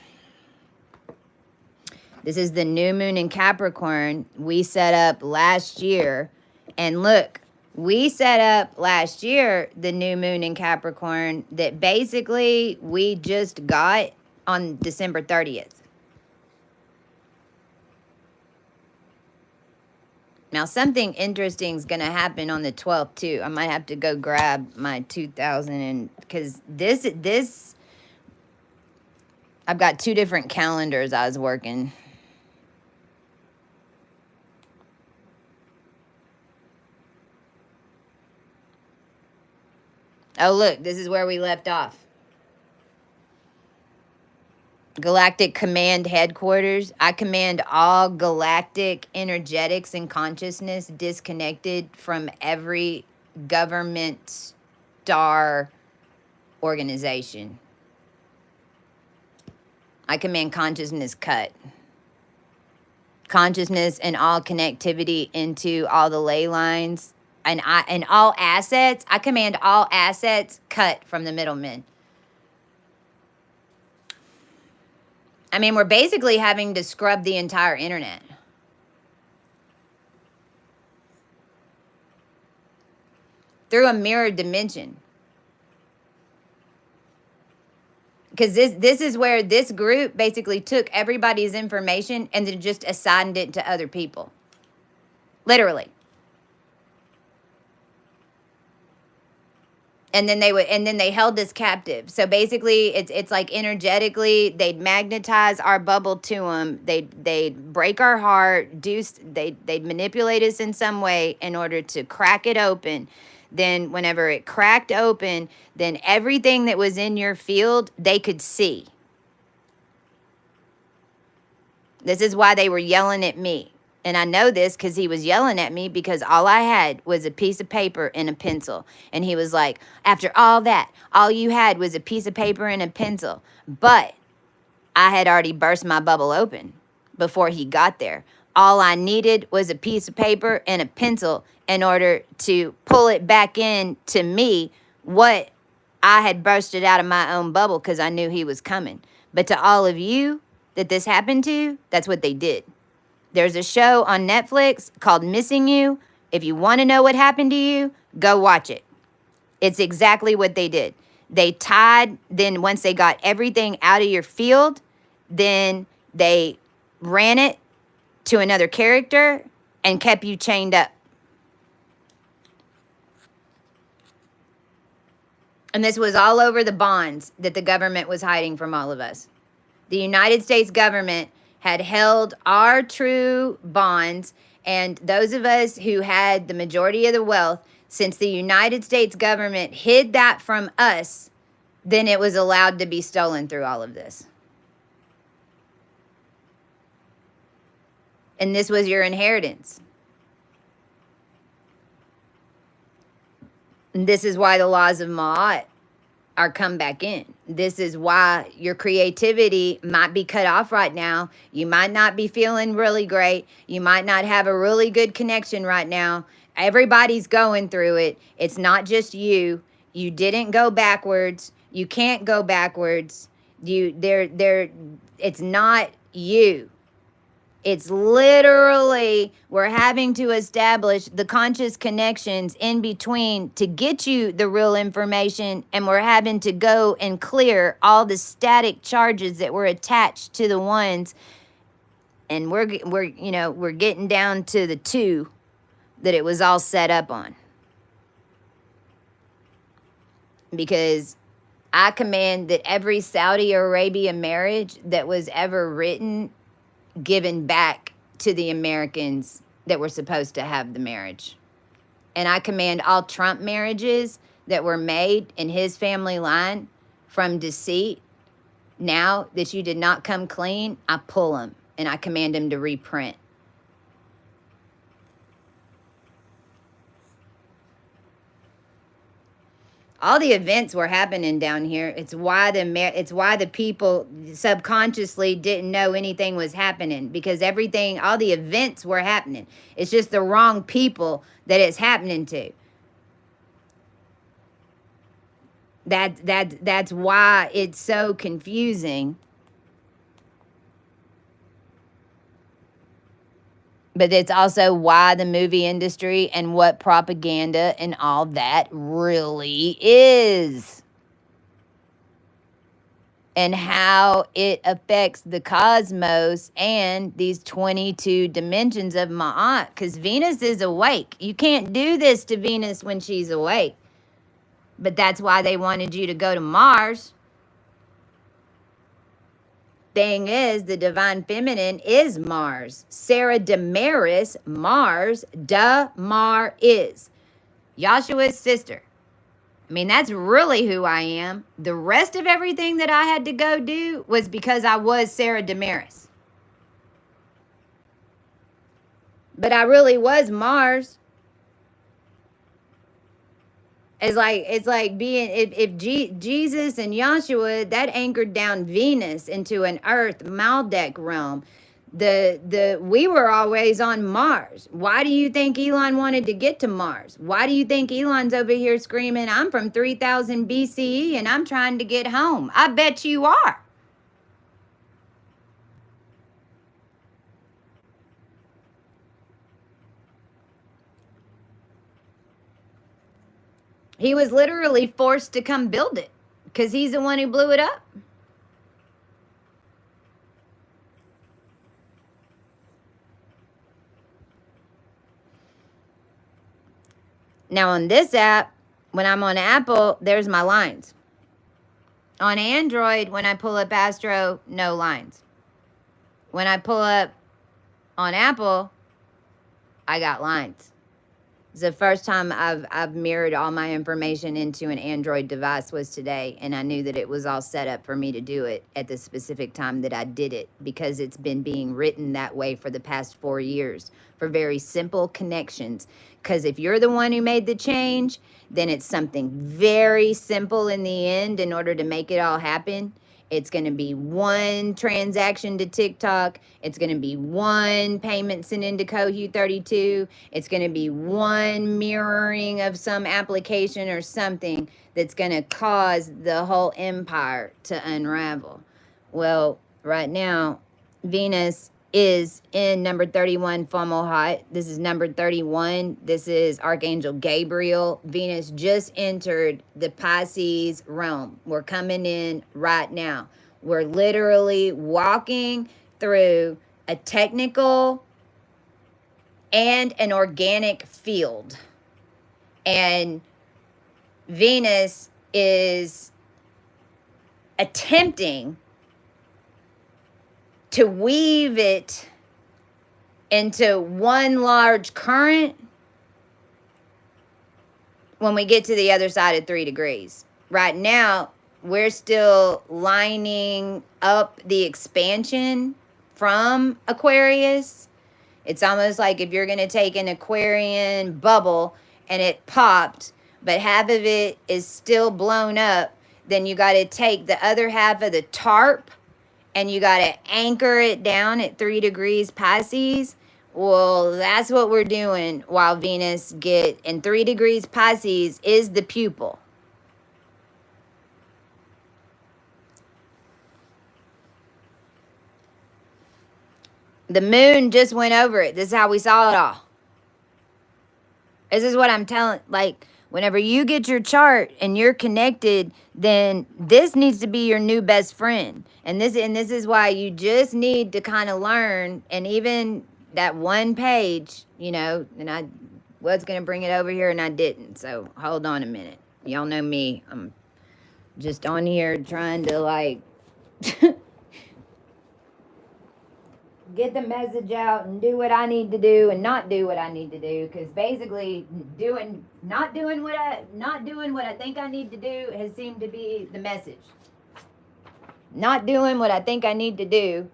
This is the new moon in Capricorn we set up last year. And look, we set up last year the new moon in Capricorn that basically we just got on December 30th. Now, something interesting is going to happen on the 12th, too. I might have to go grab my 2000 and because this, I've got two different calendars I was working. Oh, look, this is where we left off. Galactic Command Headquarters. I command all galactic energetics and consciousness disconnected from every government star organization. I command consciousness cut. Consciousness and all connectivity into all the ley lines and all assets. I command all assets cut from the middlemen. I mean, we're basically having to scrub the entire internet. Through a mirror dimension. Because this is where this group basically took everybody's information and then just assigned it to other people. Literally. And then they held us captive. So basically, it's like energetically, they'd magnetize our bubble to them. They'd break our heart. They'd manipulate us in some way in order to crack it open. Then whenever it cracked open, then everything that was in your field, they could see. This is why they were yelling at me. And I know this because he was yelling at me because all I had was a piece of paper and a pencil. And he was like, after all that, all you had was a piece of paper and a pencil. But I had already burst my bubble open before he got there. All I needed was a piece of paper and a pencil in order to pull it back in to me what I had bursted out of my own bubble because I knew he was coming. But to all of you that this happened to, that's what they did. There's a show on Netflix called Missing You. If you want to know what happened to you, go watch it. It's exactly what they did. They tied, then once they got everything out of your field, then they ran it to another character and kept you chained up. And this was all over the bonds that the government was hiding from all of us. The United States government had held our true bonds, and those of us who had the majority of the wealth, since the United States government hid that from us, then it was allowed to be stolen through all of this. And this was your inheritance. And this is why the laws of Maat are come back in. This is why your creativity might be cut off right now. You might not be feeling really great. You might not have a really good connection right now. Everybody's going through it. It's not just you. You didn't go backwards. You can't go backwards. It's not you. It's literally, we're having to establish the conscious connections in between to get you the real information, and we're having to go and clear all the static charges that were attached to the ones, and we're getting down to the two that it was all set up on. Because I command that every Saudi Arabia marriage that was ever written given back to the Americans that were supposed to have the marriage. And I command all Trump marriages that were made in his family line from deceit, now that you did not come clean, I pull them and I command them to reprint. All the events were happening down here. It's why the people subconsciously didn't know anything was happening, because all the events were happening. It's just the wrong people that it's happening to. That's why it's so confusing. But it's also why the movie industry and what propaganda and all that really is. and how it affects the cosmos and these 22 dimensions of Maat, because Venus is awake. You can't do this to Venus when she's awake. But that's why they wanted you to go to Mars. Thing is, the divine feminine is Mars. Sarah Damaris, Mars, Damar is Yahshua's sister. I mean, that's really who I am. The rest of everything that I had to go do was because I was Sarah Damaris. But I really was Mars. It's like being if Jesus and Yahshua, that anchored down Venus into an Earth Maldek realm. The we were always on Mars. Why do you think Elon wanted to get to Mars? Why do you think Elon's over here screaming, I'm from 3000 BCE and I'm trying to get home? I bet you are. He was literally forced to come build it because he's the one who blew it up. Now on this app, when I'm on Apple, there's my lines. On Android, when I pull up Astro, no lines. When I pull up on Apple, I got lines. It's the first time I've mirrored all my information into an Android device was today, and I knew that it was all set up for me to do it at the specific time that I did it, because it's been being written that way for the past 4 years for very simple connections. Because if you're the one who made the change, then it's something very simple in the end in order to make it all happen. It's going to be one transaction to TikTok. It's going to be one payment sent into Cohu 32. It's going to be one mirroring of some application or something that's going to cause the whole empire to unravel. Well, right now, Venus is in number 31 Fomalhaut. This is number 31. This is Archangel Gabriel. Venus just entered the Pisces realm. We're coming in right now. We're literally walking through a technical and an organic field. And Venus is attempting to weave it into one large current when we get to the other side of 3 degrees. Right now, we're still lining up the expansion from Aquarius. It's almost like if you're going to take an Aquarian bubble and it popped, but half of it is still blown up, then you got to take the other half of the tarp and you got to anchor it down at 3 degrees Pisces. Well, that's what we're doing while Venus in 3 degrees Pisces is the pupil. The moon just went over it. This is how we saw it all. This is what I'm telling, like, whenever you get your chart and you're connected, then this needs to be your new best friend. And this is why you just need to kind of learn. And even that one page, and I was going to bring it over here and I didn't. So hold on a minute. Y'all know me. I'm just on here trying to get the message out and do what I need to do and not do what I need to do, because basically not doing what I think I need to do has seemed to be the message. Not doing what I think I need to do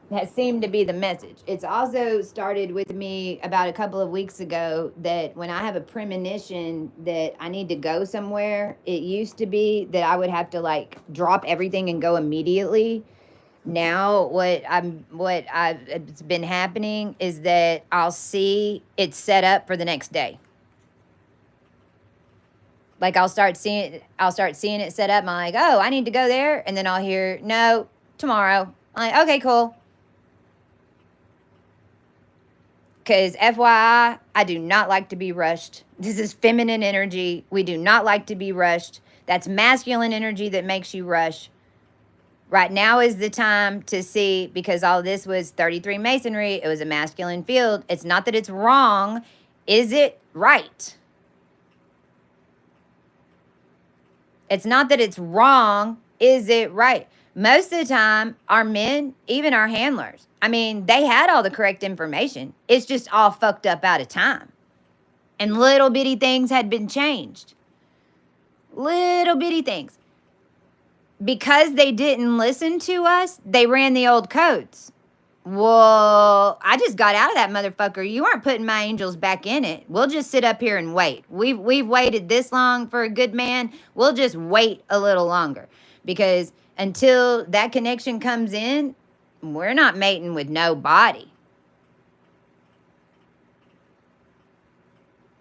has seemed to be the message. It's also started with me about a couple of weeks ago that when I have a premonition that I need to go somewhere, it used to be that I would have to drop everything and go immediately. Now it's been happening is that I'll see it set up for the next day. Like I'll start seeing it set up. I'm like, oh, I need to go there, and then I'll hear, no, tomorrow. I'm like, okay, cool. Because FYI, I do not like to be rushed. This is feminine energy. We do not like to be rushed. That's masculine energy that makes you rush. Right now is the time to see, because all this was 33 masonry, it was a masculine field. It's not that it's wrong. Is it right? It's not that it's wrong. Is it right? Most of the time, our men, even our handlers, I mean, they had all the correct information. It's just all fucked up out of time. And little bitty things had been changed. Little bitty things. Because they didn't listen to us, they ran the old codes. Well, I just got out of that motherfucker. You aren't putting my angels back in it. We'll just sit up here and wait. We've waited this long for a good man. We'll just wait a little longer, because until that connection comes in, we're not mating with nobody.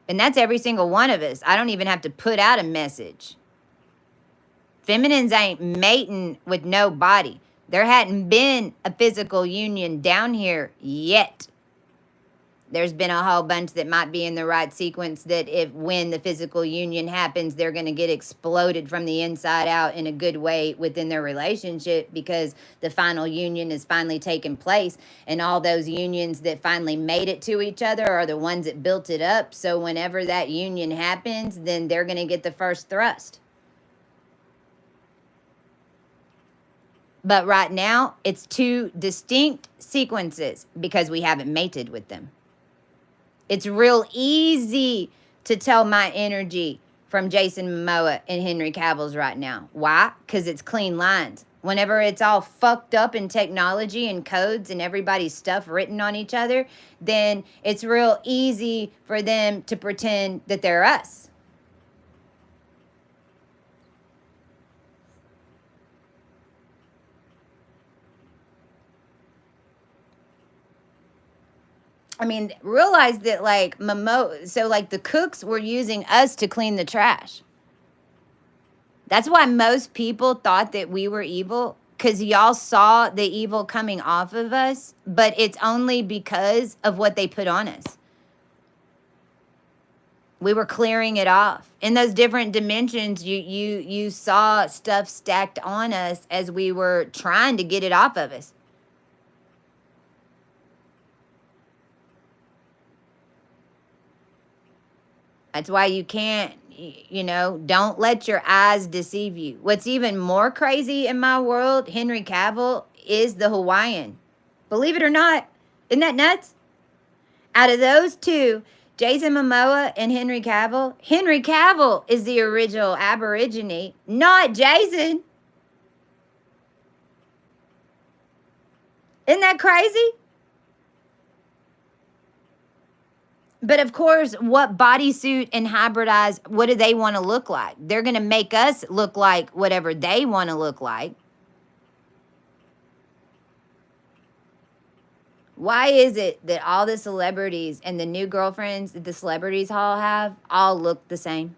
And that's every single one of us. I don't even have to put out a message. Feminines ain't mating with nobody. There hadn't been a physical union down here yet. There's been a whole bunch that might be in the right sequence, that if when the physical union happens, they're going to get exploded from the inside out in a good way within their relationship, because the final union is finally taking place. And all those unions that finally made it to each other are the ones that built it up. So whenever that union happens, then they're going to get the first thrust. But right now, it's two distinct sequences because we haven't mated with them. It's real easy to tell my energy from Jason Momoa and Henry Cavill's right now. Why? Because it's clean lines. Whenever it's all fucked up in technology and codes and everybody's stuff written on each other, then it's real easy for them to pretend that they're us. I mean, realize that like so like the cooks were using us to clean the trash. That's why most people thought that we were evil, because y'all saw the evil coming off of us, but it's only because of what they put on us. We were clearing it off. In those different dimensions, you saw stuff stacked on us as we were trying to get it off of us. That's why you can't, don't let your eyes deceive you. What's even more crazy in my world, Henry Cavill is the Hawaiian. Believe it or not. Isn't that nuts? Out of those two, Jason Momoa and Henry Cavill is the original Aborigine, not Jason. Isn't that crazy? But of course, what bodysuit and hybridize, what do they want to look like? They're going to make us look like whatever they want to look like. Why is it that all the celebrities and the new girlfriends that the celebrities all have all look the same?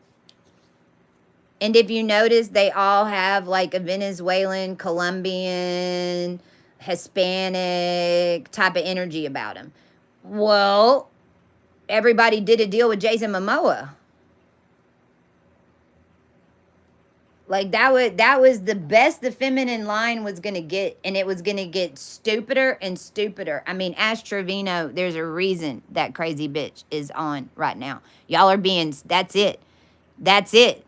And if you notice, they all have like a Venezuelan, Colombian, Hispanic type of energy about them. Well, everybody did a deal with Jason Momoa. Like that was the best the feminine line was gonna get, and it was gonna get stupider and stupider. I mean, Ash Trevino, there's a reason that crazy bitch is on right now. Y'all are being, that's it. That's it.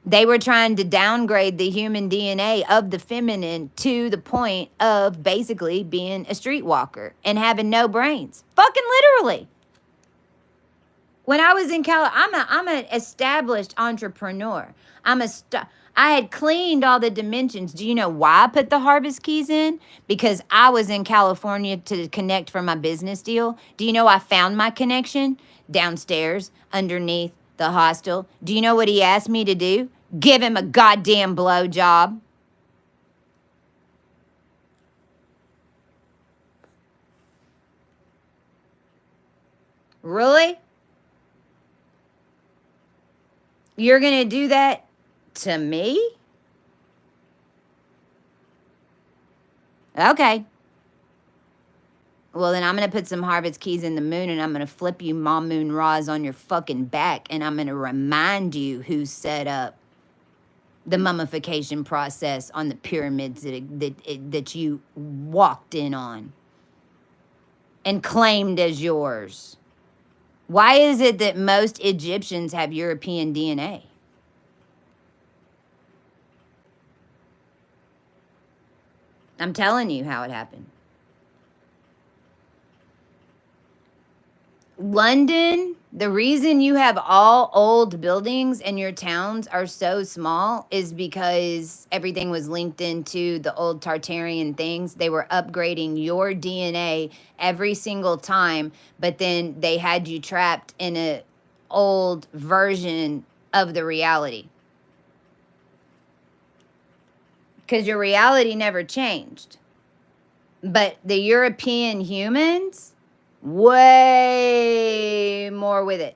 They were trying to downgrade the human DNA of the feminine to the point of basically being a streetwalker and having no brains. Fucking literally. When I was in I'm an established entrepreneur. I had cleaned all the dimensions. Do you know why I put the harvest keys in? Because I was in California to connect for my business deal. Do you know I found my connection? Downstairs, underneath the hostel. Do you know what he asked me to do? Give him a goddamn blowjob. Really? You're going to do that to me? Okay. Well, then I'm going to put some harvest keys in the moon, and I'm going to flip you Mom Moon Raws on your fucking back, and I'm going to remind you who set up the mummification process on the pyramids that you walked in on and claimed as yours? Why is it that most Egyptians have European DNA? I'm telling you how it happened. London, the reason you have all old buildings and your towns are so small is because everything was linked into the old Tartarian things. They were upgrading your DNA every single time, but then they had you trapped in a old version of the reality. Because your reality never changed. But the European humans, way more with it.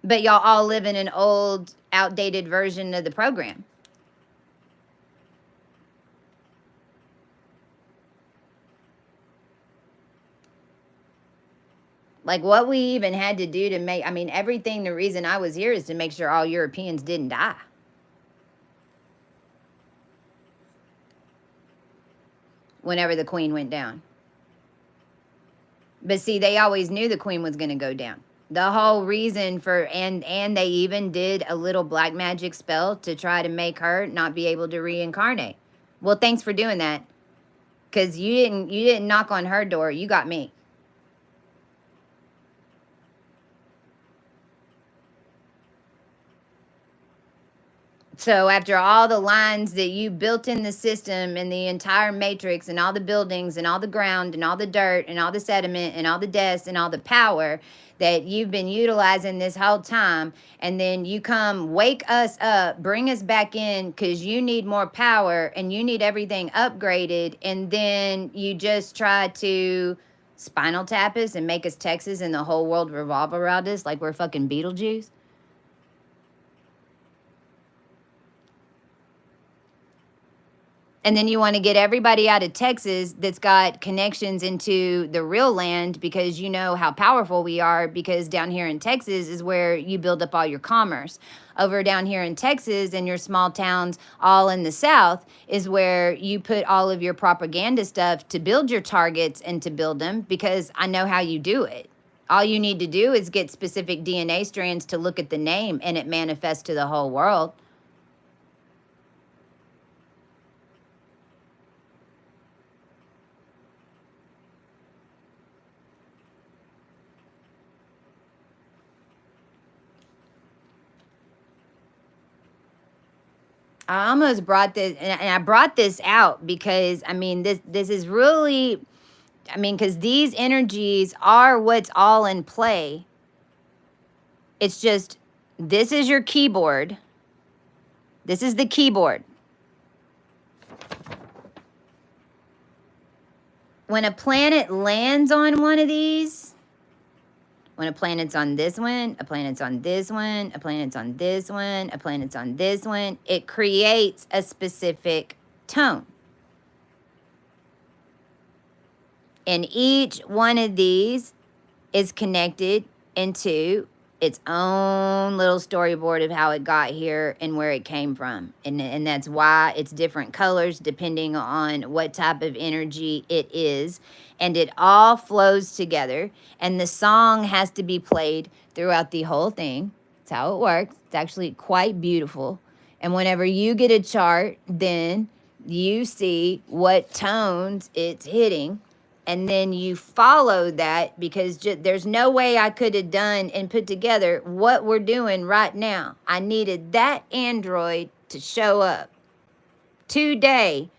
But y'all all live in an old, outdated version of the program. Like what we even had to do to make, I mean, everything, the reason I was here is to make sure all Europeans didn't die. Whenever the queen went down. But see, they always knew the queen was going to go down. The whole reason for, and they even did a little black magic spell to try to make her not be able to reincarnate. Well, thanks for doing that, because you didn't knock on her door. You got me. So after all the lines that you built in the system and the entire matrix and all the buildings and all the ground and all the dirt and all the sediment and all the dust and all the power that you've been utilizing this whole time, and then you come wake us up, bring us back in because you need more power and you need everything upgraded, and then you just try to spinal tap us and make us Texas and the whole world revolve around us like we're fucking Beetlejuice. And then you want to get everybody out of Texas that's got connections into the real land because you know how powerful we are, because down here in Texas is where you build up all your commerce. Over down here in Texas and your small towns all in the South is where you put all of your propaganda stuff to build your targets and to build them, because I know how you do it. All you need to do is get specific DNA strands to look at the name and it manifests to the whole world. I almost brought this, and I brought this out because I mean this is really, I mean, because these energies are what's all in play. It's just, this is your keyboard. This is the keyboard. When a planet lands on one of these, when a planet's on this one, a planet's on this one, a planet's on this one, a planet's on this one, it creates a specific tone. And each one of these is connected into its own little storyboard of how it got here and where it came from. And that's why it's different colors depending on what type of energy it is. And it all flows together. And the song has to be played throughout the whole thing. That's how it works. It's actually quite beautiful. And whenever you get a chart, then you see what tones it's hitting. And then you follow that, because there's no way I could have done and put together what we're doing right now. I needed that android to show up today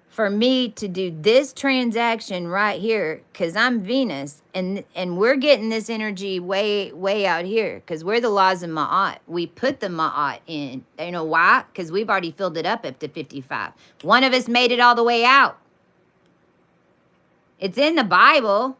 for me to do this transaction right here, because I'm Venus, and we're getting this energy way out here, because we're the laws of Maat. We put the Maat in. You know why? Because we've already filled it up to 55. One of us made it all the way out. It's in the Bible.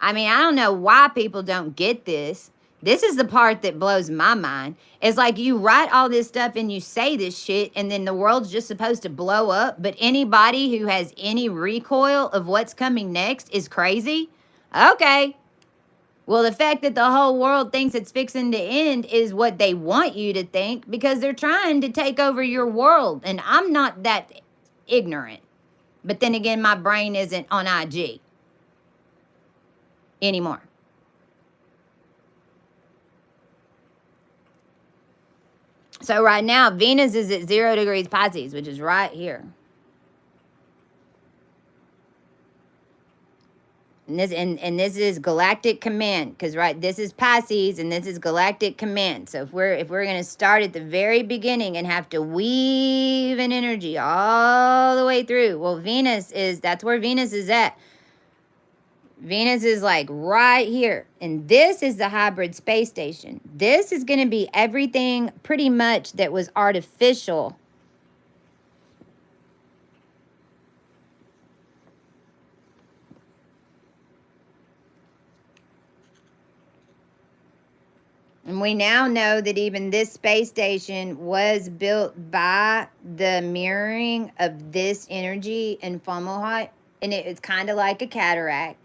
I mean, I don't know why people don't get this. This is the part that blows my mind. It's like you write all this stuff and you say this shit, and then the world's just supposed to blow up. But anybody who has any recoil of what's coming next is crazy. Okay. Well, the fact that the whole world thinks it's fixing to end is what they want you to think, because they're trying to take over your world. And I'm not that ignorant. But then again, my brain isn't on IG anymore. So right now, Venus is at 0 degrees Pisces, which is right here. And this is galactic command, because right, this is Pisces and this is galactic command. So if we're going to start at the very beginning and have to weave an energy all the way through, well, that's where Venus is at. Venus is like right here, and this is the hybrid space station. This is going to be everything pretty much that was artificial. And we now know that even this space station was built by the mirroring of this energy in Fomalhaut. And it's kind of like a cataract.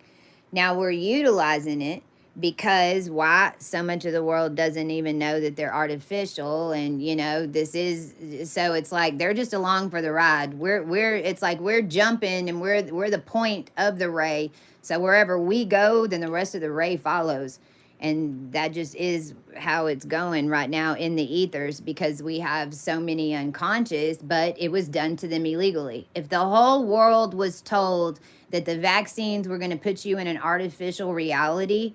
Now we're utilizing it because why? So much of the world doesn't even know that they're artificial. And, this is, so it's like they're just along for the ride. It's like we're jumping and we're the point of the ray. So wherever we go, then the rest of the ray follows. And that just is how it's going right now in the ethers, because we have so many unconscious, but it was done to them illegally. If the whole world was told that the vaccines were going to put you in an artificial reality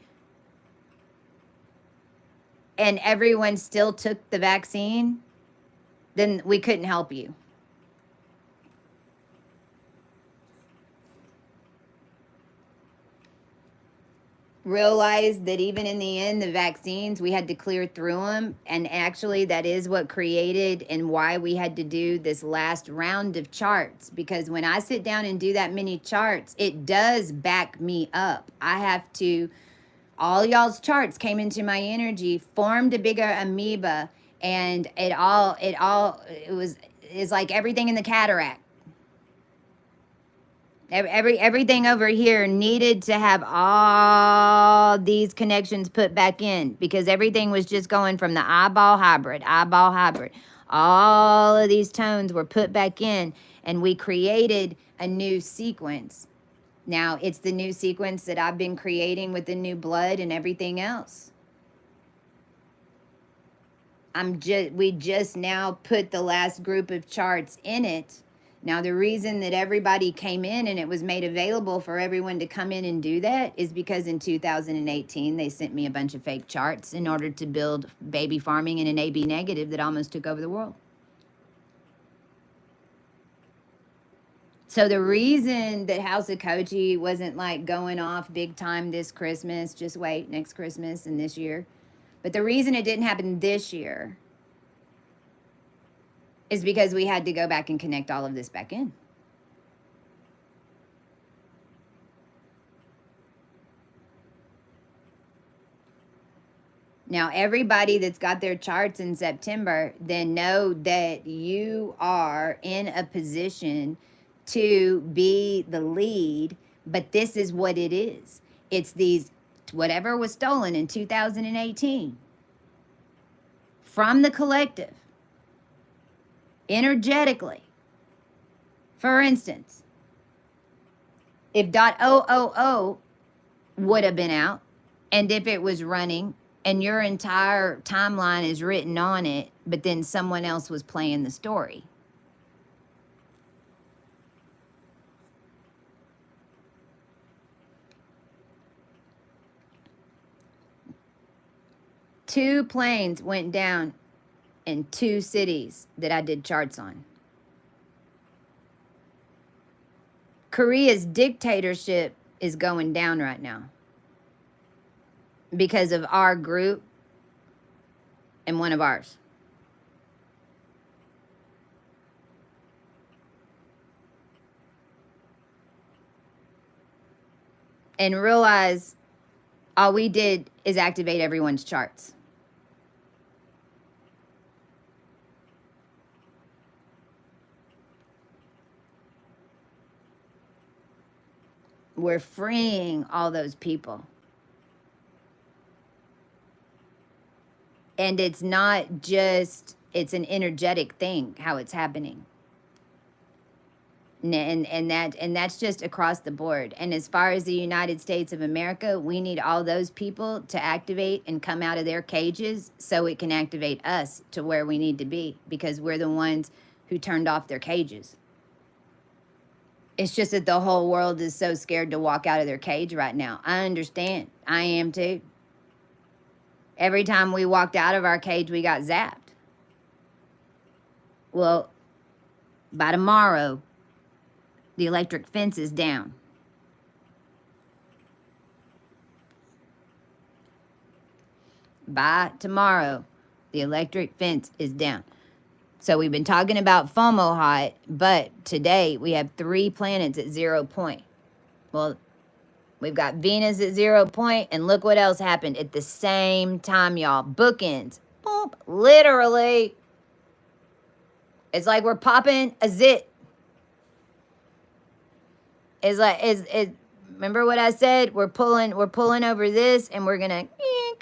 and everyone still took the vaccine, then we couldn't help you. Realized that even in the end, the vaccines, we had to clear through them. And actually, that is what created and why we had to do this last round of charts. Because when I sit down and do that many charts, it does back me up. I have to, all y'all's charts came into my energy, formed a bigger amoeba, and it's like everything in the cataract. Everything over here needed to have all these connections put back in, because everything was just going from the eyeball hybrid. All of these tones were put back in, and we created a new sequence. Now it's the new sequence that I've been creating with the new blood and everything else. We just now put the last group of charts in it. Now, the reason that everybody came in and it was made available for everyone to come in and do that is because in 2018, they sent me a bunch of fake charts in order to build baby farming in an AB negative that almost took over the world. So the reason that House of Koji wasn't like going off big time this Christmas, just wait, next Christmas and this year. But the reason it didn't happen this year is because we had to go back and connect all of this back in. Now, everybody that's got their charts in September, then know that you are in a position to be the lead, but this is what it is. It's these, whatever was stolen in 2018 from the collective, energetically. For instance, if .000 would have been out, and if it was running, and your entire timeline is written on it, but then someone else was playing the story. Two planes went down in two cities that I did charts on. Korea's dictatorship is going down right now because of our group and one of ours. And realize all we did is activate everyone's charts. We're freeing all those people. And it's not just, it's an energetic thing, how it's happening. And that's just across the board. And as far as the United States of America, we need all those people to activate and come out of their cages so it can activate us to where we need to be, because we're the ones who turned off their cages. It's just that the whole world is so scared to walk out of their cage right now. I understand. I am too. Every time we walked out of our cage, we got zapped. Well, by tomorrow, the electric fence is down. By tomorrow, the electric fence is down. So we've been talking about FOMO hot, but today we have 3 planets at 0 point. Well, we've got Venus at 0 point, and look what else happened at the same time, y'all. Bookends. Boom. Literally. It's like we're popping a zit. It's like, remember what I said? We're pulling over this, and we're gonna,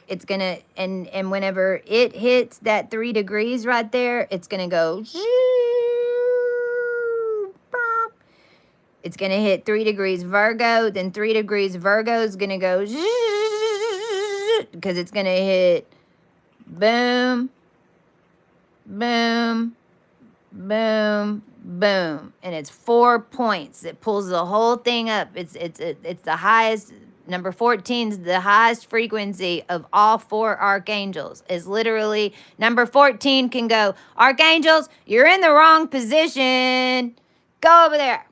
it's gonna, and whenever it hits that 3 degrees right there, it's gonna go, it's gonna hit 3 degrees Virgo, then 3 degrees Virgo is gonna go, because it's gonna hit boom, boom, boom, boom, and it's 4 points. It pulls the whole thing up. It's the highest. Number 14 is the highest frequency of all 4 archangels. Is literally number 14 can go, archangels, you're in the wrong position. Go over there.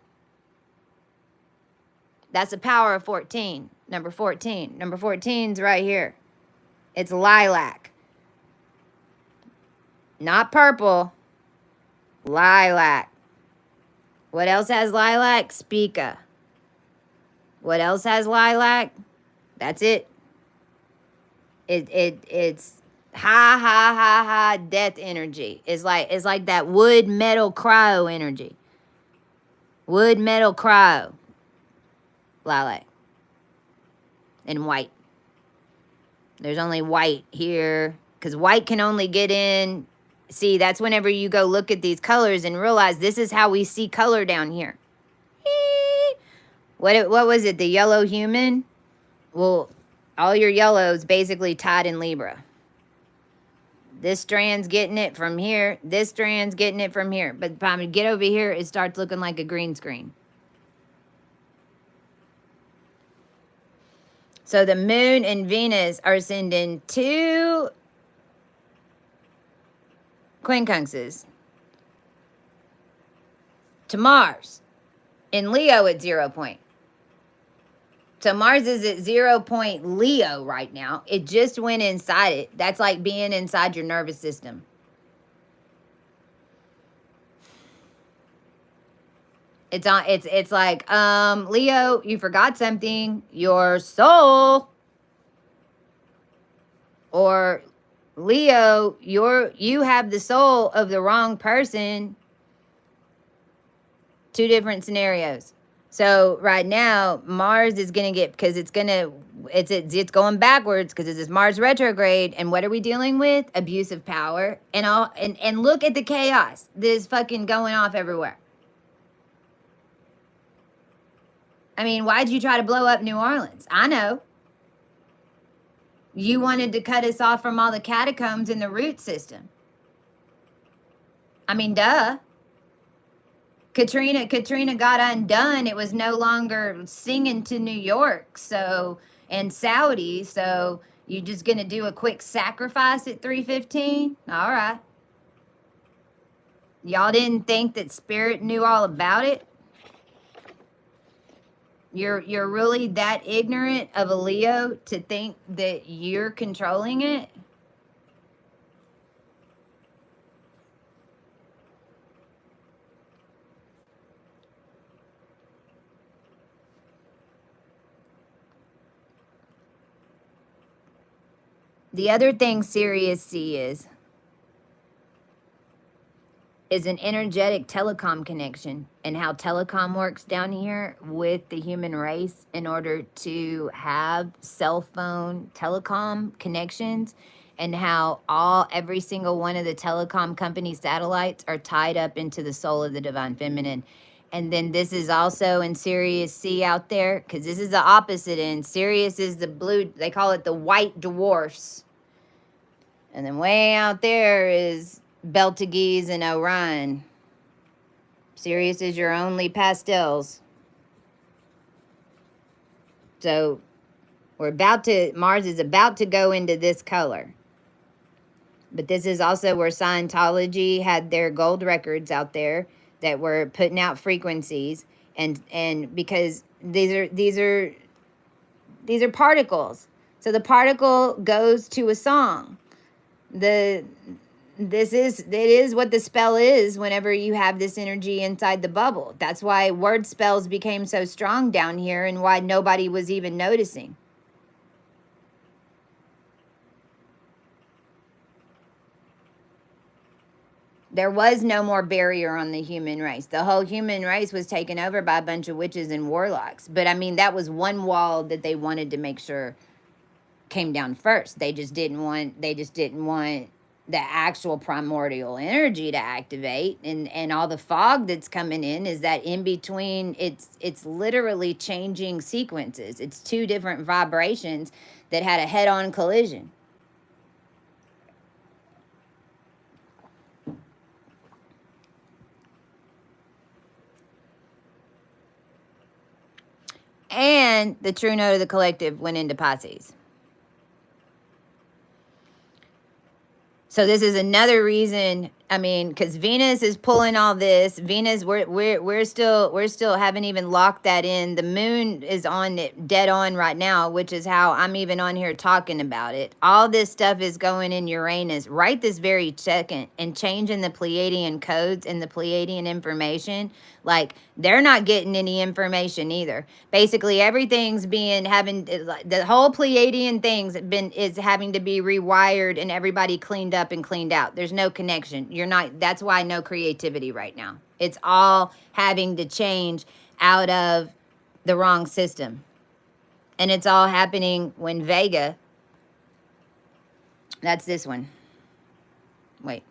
That's the power of 14. Number 14. Number 14's right here. It's lilac. Not purple. Lilac. What else has lilac? Spica. What else has lilac? That's it. It's high death energy. It's like that wood metal cryo energy. Wood metal cryo. Lilac. And white. There's only white here, because white can only get in. See, that's whenever you go look at these colors and realize this is how we see color down here. What was it? The yellow human? Well, all your yellows basically tied in Libra. This strand's getting it from here. This strand's getting it from here. But by the time you get over here, it starts looking like a green screen. So the moon and Venus are sending 2 quincunxes to Mars in Leo at 0 point. So Mars is at 0 point Leo right now. It just went inside it. That's like being inside your nervous system. It's like, Leo, you forgot something. Your soul. Or Leo, you have the soul of the wrong person. 2 different scenarios. So right now, Mars is gonna get, because it's going backwards because it's Mars retrograde. And what are we dealing with? Abuse of power and all. And look at the chaos that is fucking going off everywhere. I mean, why'd you try to blow up New Orleans? I know. You wanted to cut us off from all the catacombs in the root system. I mean, duh. Katrina got undone. It was no longer singing to New York, and Saudi. So you just gonna do a quick sacrifice at 3:15? All right. Y'all didn't think that Spirit knew all about it? You're really that ignorant of a Leo to think that you're controlling it? The other thing Sirius C is an energetic telecom connection, and how telecom works down here with the human race in order to have cell phone telecom connections. and how every single one of the telecom company satellites are tied up into the soul of the divine feminine. And then this is also in Sirius C out there, because this is the opposite end. Sirius is the blue, they call it the white dwarfs. And then way out there is Betelgeuse and Orion. Sirius is your only pastels. So Mars is about to go into this color. But this is also where Scientology had their gold records out there that were putting out frequencies, and because these are particles. So the particle goes to a song. It is what the spell is whenever you have this energy inside the bubble. That's why word spells became so strong down here and why nobody was even noticing. There was no more barrier on the human race. The whole human race was taken over by a bunch of witches and warlocks. But I mean, that was one wall that they wanted to make sure came down first. They just didn't want the actual primordial energy to activate, and all the fog that's coming in is that in between. It's literally changing sequences. It's two different vibrations that had a head-on collision. And the true note of the collective went into Pisces. So this is another reason. I mean, because Venus is pulling all this. Venus, we're still haven't even locked that in. The moon is on it dead on right now, which is how I'm even on here talking about it. All this stuff is going in Uranus right this very second and changing the Pleiadian codes and the Pleiadian information. Like, they're not getting any information either. Basically, everything's the whole Pleiadian things is having to be rewired and everybody cleaned up and cleaned out. There's no connection. That's why no creativity right now. It's all having to change out of the wrong system. And it's all happening when Vega, that's this one. Wait.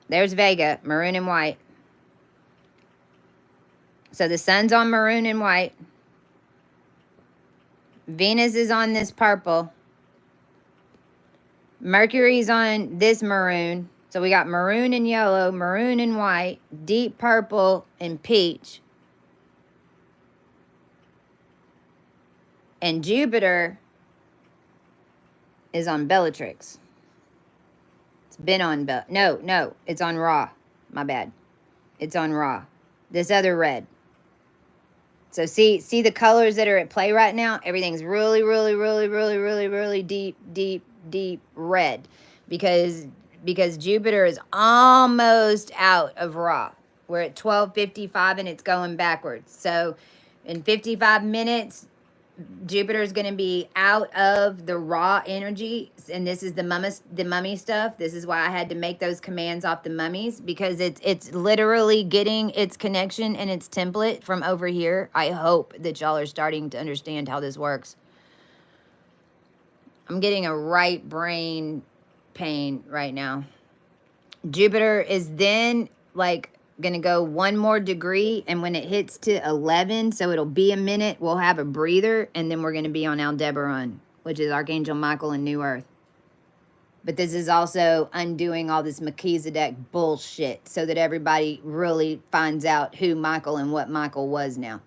There's Vega, maroon and white. So the sun's on maroon and white. Venus is on this purple. Mercury's on this maroon. So we got maroon and yellow, maroon and white, deep purple and peach. And Jupiter is on Bellatrix. It's been on no, it's on Ra. My bad. It's on Ra. This other red. So see the colors that are at play right now? Everything's really, really, really, really, really, really deep red. Because Jupiter is almost out of Ra. We're at 12:55 and it's going backwards. So in 55 minutes, Jupiter is going to be out of the raw energy, and this is the mummy stuff. This is why I had to make those commands off the mummies, because it's literally getting its connection and its template from over here. I hope that y'all are starting to understand how this works. I'm getting a right brain pain right now. Jupiter is then like going to go one more degree, and when it hits to 11, so it'll be a minute, we'll have a breather, and then we're going to be on Aldebaran, which is Archangel Michael and New Earth. But this is also undoing all this Melchizedek bullshit so that everybody really finds out who Michael and what Michael was now.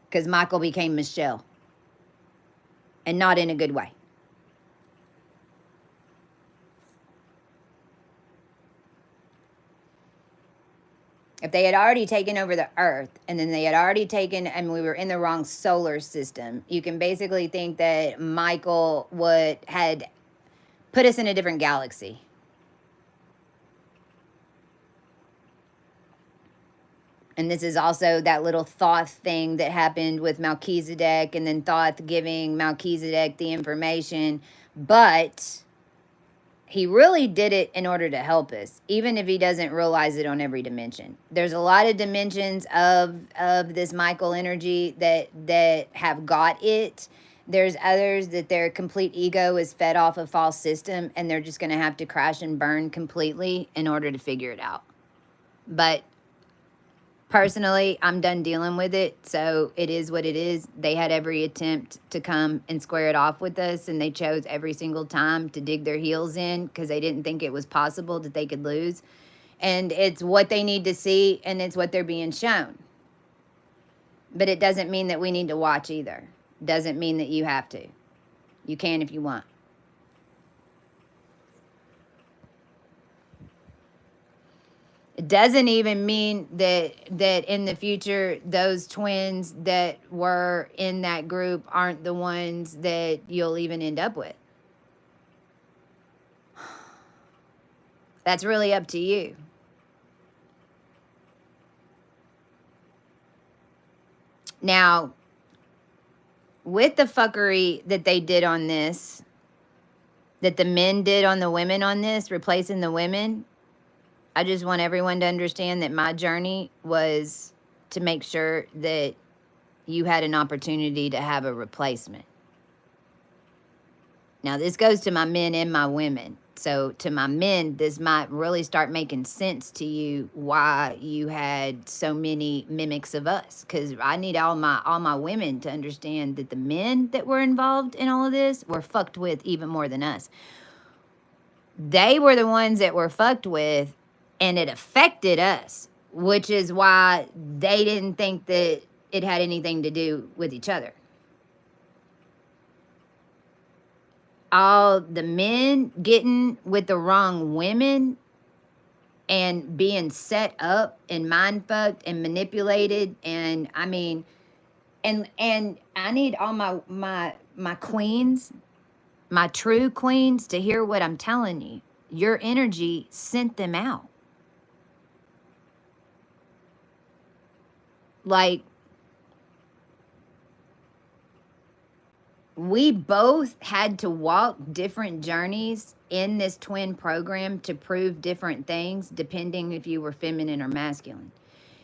Because Michael became Michelle. And not in a good way. If they had already taken over the Earth, and then they had already taken, and we were in the wrong solar system, you can basically think that Michael had put us in a different galaxy. And this is also that little Thoth thing that happened with Melchizedek, and then Thoth giving Melchizedek the information. But he really did it in order to help us, even if he doesn't realize it on every dimension. There's a lot of dimensions of this Michael energy that have got it, There's others that their complete ego is fed off a false system and they're just going to have to crash and burn completely in order to figure it out. But personally, I'm done dealing with it. So it is what it is. They had every attempt to come and square it off with us, and they chose every single time to dig their heels in because they didn't think it was possible that they could lose. And it's what they need to see, and it's what they're being shown. But it doesn't mean that we need to watch either. Doesn't mean that you have to. You can if you want. It doesn't even mean that in the future those twins that were in that group aren't the ones that you'll even end up with. That's really up to you. Now, with the fuckery that they did on this, that the men did on the women on this, replacing the women, I just want everyone to understand that my journey was to make sure that you had an opportunity to have a replacement. Now, this goes to my men and my women. So to my men, this might really start making sense to you why you had so many mimics of us. Because I need all my women to understand that the men that were involved in all of this were fucked with even more than us. They were the ones that were fucked with, and it affected us, which is why they didn't think that it had anything to do with each other. All the men getting with the wrong women and being set up and mind fucked and manipulated, and I mean, and I need all my queens, my true queens, to hear what I'm telling you. Your energy sent them out. Like, we both had to walk different journeys in this twin program to prove different things, depending if you were feminine or masculine.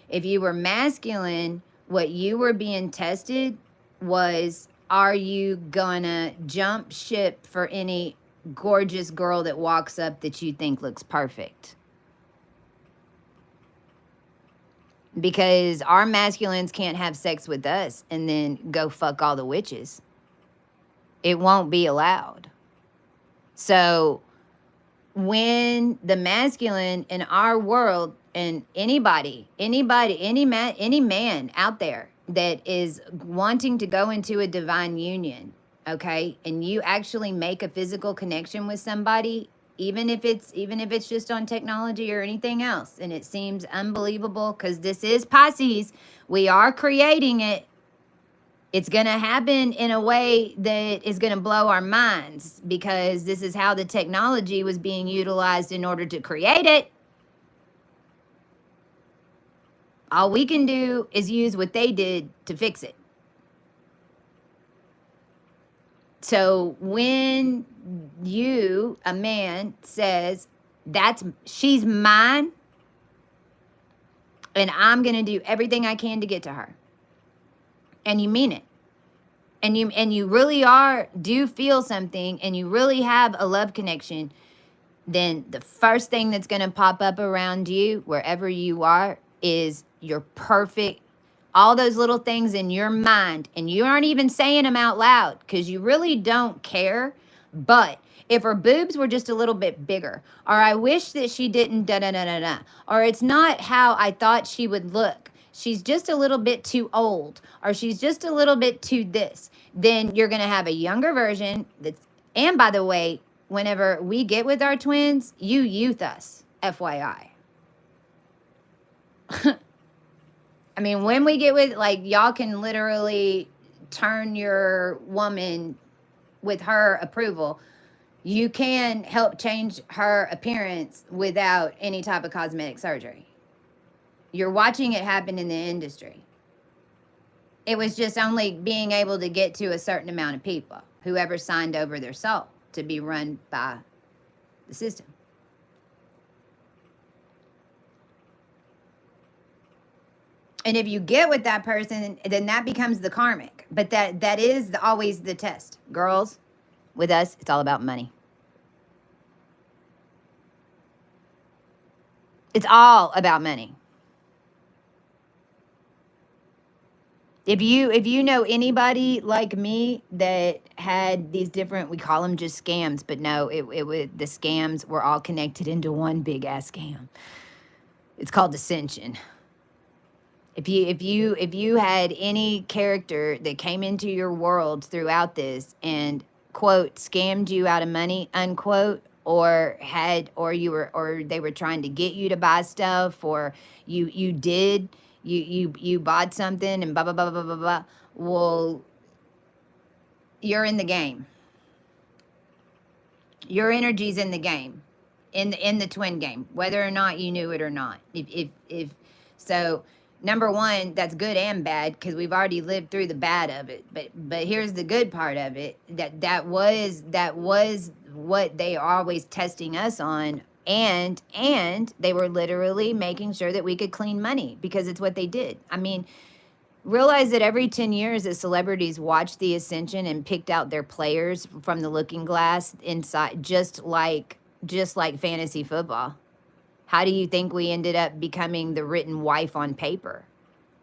If you were masculine, what you were being tested was, are you gonna jump ship for any gorgeous girl that walks up that you think looks perfect? Because our masculines can't have sex with us and then go fuck all the witches. It won't be allowed. So when the masculine in our world, and any man out there that is wanting to go into a divine union, okay, and you actually make a physical connection with somebody, even if it's just on technology or anything else, and it seems unbelievable because this is Pisces, we are creating it. It's going to happen in a way that is going to blow our minds because this is how the technology was being utilized in order to create it. All we can do is use what they did to fix it. So when you, a man, says, she's mine, and I'm going to do everything I can to get to her, and you mean it, and you really do feel something, and you really have a love connection, then the first thing that's going to pop up around you, wherever you are, is your perfect, all those little things in your mind, and you aren't even saying them out loud because you really don't care. But if her boobs were just a little bit bigger, or I wish that she didn't da-da-da-da-da, or it's not how I thought she would look, she's just a little bit too old, or she's just a little bit too this, then you're going to have a younger version that's, and by the way, whenever we get with our twins, you youth us, FYI. I mean, when we get with, like, y'all can literally turn your woman with her approval. You can help change her appearance without any type of cosmetic surgery. You're watching it happen in the industry. It was just only being able to get to a certain amount of people, whoever signed over their soul to be run by the system. And if you get with that person, then that becomes the karmic. But that is always the test. Girls, with us, it's all about money. It's all about money. If you know anybody like me that had these different, we call them just scams, but no, it was, the scams were all connected into one big ass scam. It's called ascension. If you had any character that came into your world throughout this and quote scammed you out of money unquote, or they were trying to get you to buy stuff, or you bought something and blah blah blah blah blah blah, well, you're in the game. Your energy's in the game, in the twin game, whether or not you knew it or not. If so, number one, that's good and bad because we've already lived through the bad of it. But here's the good part of it, that was what they are always testing us on, and they were literally making sure that we could clean money because it's what they did. I mean, realize that every 10 years the celebrities watched the ascension and picked out their players from the looking glass inside, just like fantasy football. How do you think we ended up becoming the written wife on paper?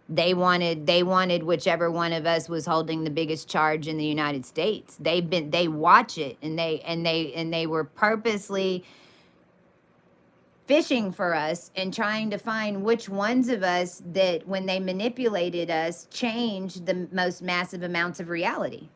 They wanted whichever one of us was holding the biggest charge in the United States. They watch it, and they were purposely fishing for us and trying to find which ones of us that, when they manipulated us, changed the most massive amounts of reality.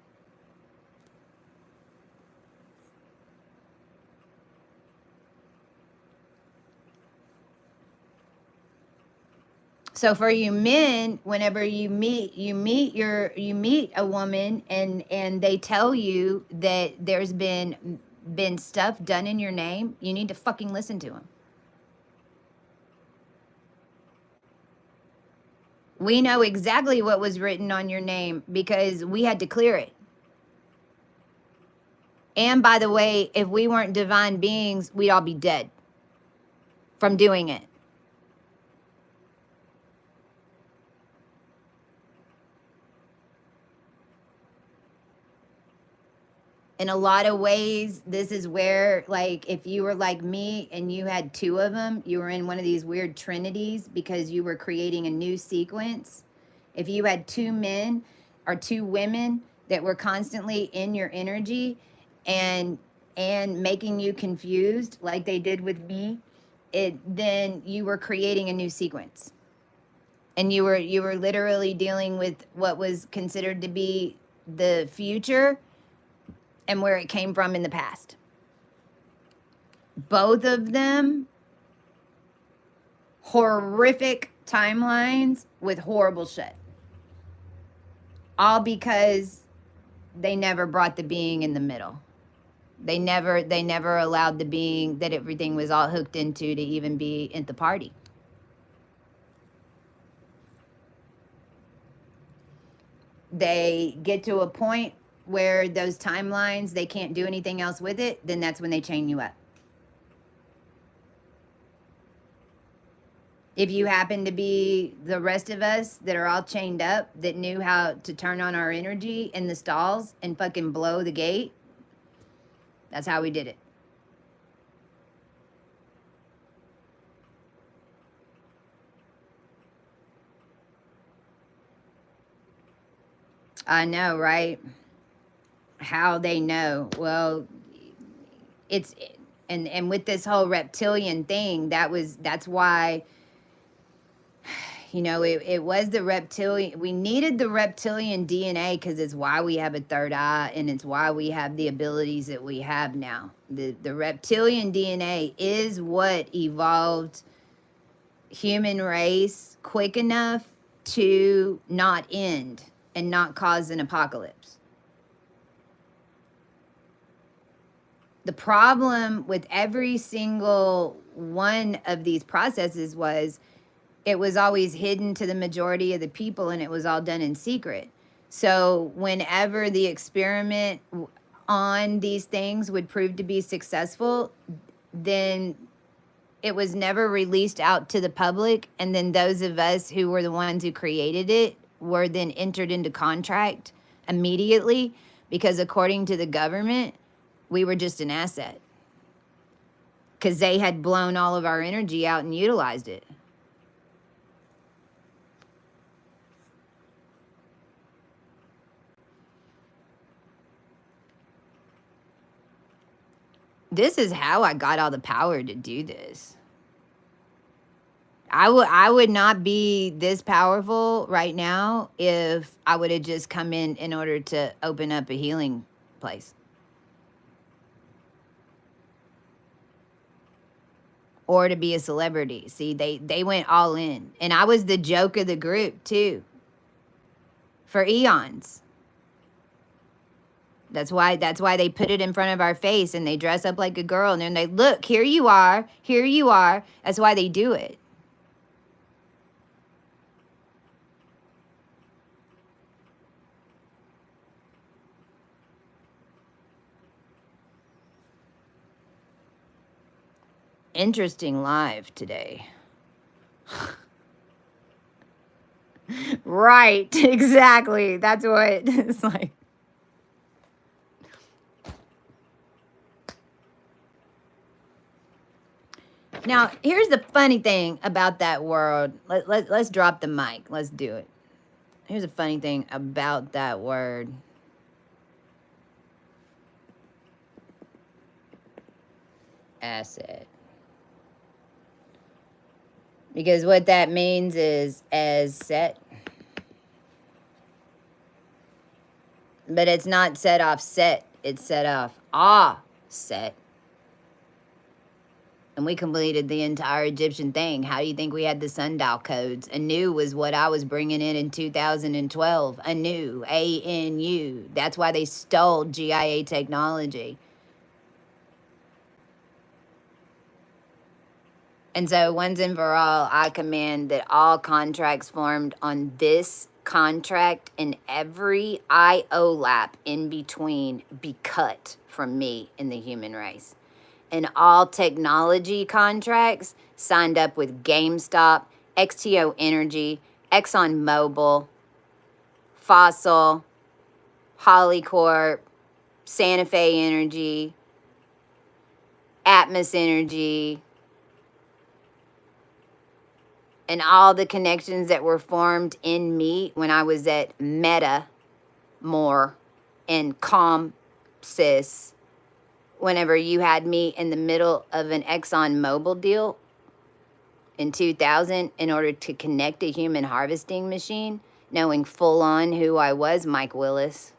So for you men, whenever you meet a woman and they tell you that there's been stuff done in your name, you need to fucking listen to them. We know exactly what was written on your name because we had to clear it. And by the way, if we weren't divine beings, we'd all be dead from doing it. In a lot of ways, this is where, like, if you were like me and you had two of them, you were in one of these weird trinities because you were creating a new sequence. If you had two men or two women that were constantly in your energy and making you confused like they did with me, then you were creating a new sequence. And you were literally dealing with what was considered to be the future and where it came from in the past. Both of them horrific timelines with horrible shit. All because they never brought the being in the middle. They never allowed the being that everything was all hooked into to even be at the party. They get to a point where those timelines, they can't do anything else with it, then that's when they chain you up. If you happen to be the rest of us that are all chained up, that knew how to turn on our energy in the stalls and fucking blow the gate, that's how we did it. I know, right? How they know? Well, it's and with this whole reptilian thing, that's why, it was the reptilian. We needed the reptilian DNA because it's why we have a third eye and it's why we have the abilities that we have now. The reptilian DNA is what evolved human race quick enough to not end and not cause an apocalypse. The problem with every single one of these processes was it was always hidden to the majority of the people and it was all done in secret. So whenever the experiment on these things would prove to be successful, then it was never released out to the public, and then those of us who were the ones who created it were then entered into contract immediately, because according to the government, we were just an asset. Because they had blown all of our energy out and utilized it. This is how I got all the power to do this. I would not be this powerful right now if I would have just come in order to open up a healing place. Or to be a celebrity. See, they went all in. And I was the joke of the group too. For eons. That's why they put it in front of our face and they dress up like a girl and then they look, here you are, here you are. That's why they do it. Interesting live today. Right, exactly. That's what it's like. Now, here's the funny thing about that word. Let's drop the mic. Let's do it. Here's a funny thing about that word. Asset. Because what that means is as set. But it's not set off set. It's set off set. And we completed the entire Egyptian thing. How do you think we had the sundial codes? Anu was what I was bringing in 2012. Anu, ANU. That's why they stole GIA technology. And so, once and for all, I command that all contracts formed on this contract and every IOLAP in between be cut from me in the human race. And all technology contracts signed up with GameStop, XTO Energy, ExxonMobil, Fossil, Hollycorp, Santa Fe Energy, Atmos Energy, and all the connections that were formed in me when I was at Meta More and ComSys, whenever you had me in the middle of an ExxonMobil deal in 2000 in order to connect a human harvesting machine, knowing full on who I was, Mike Willis.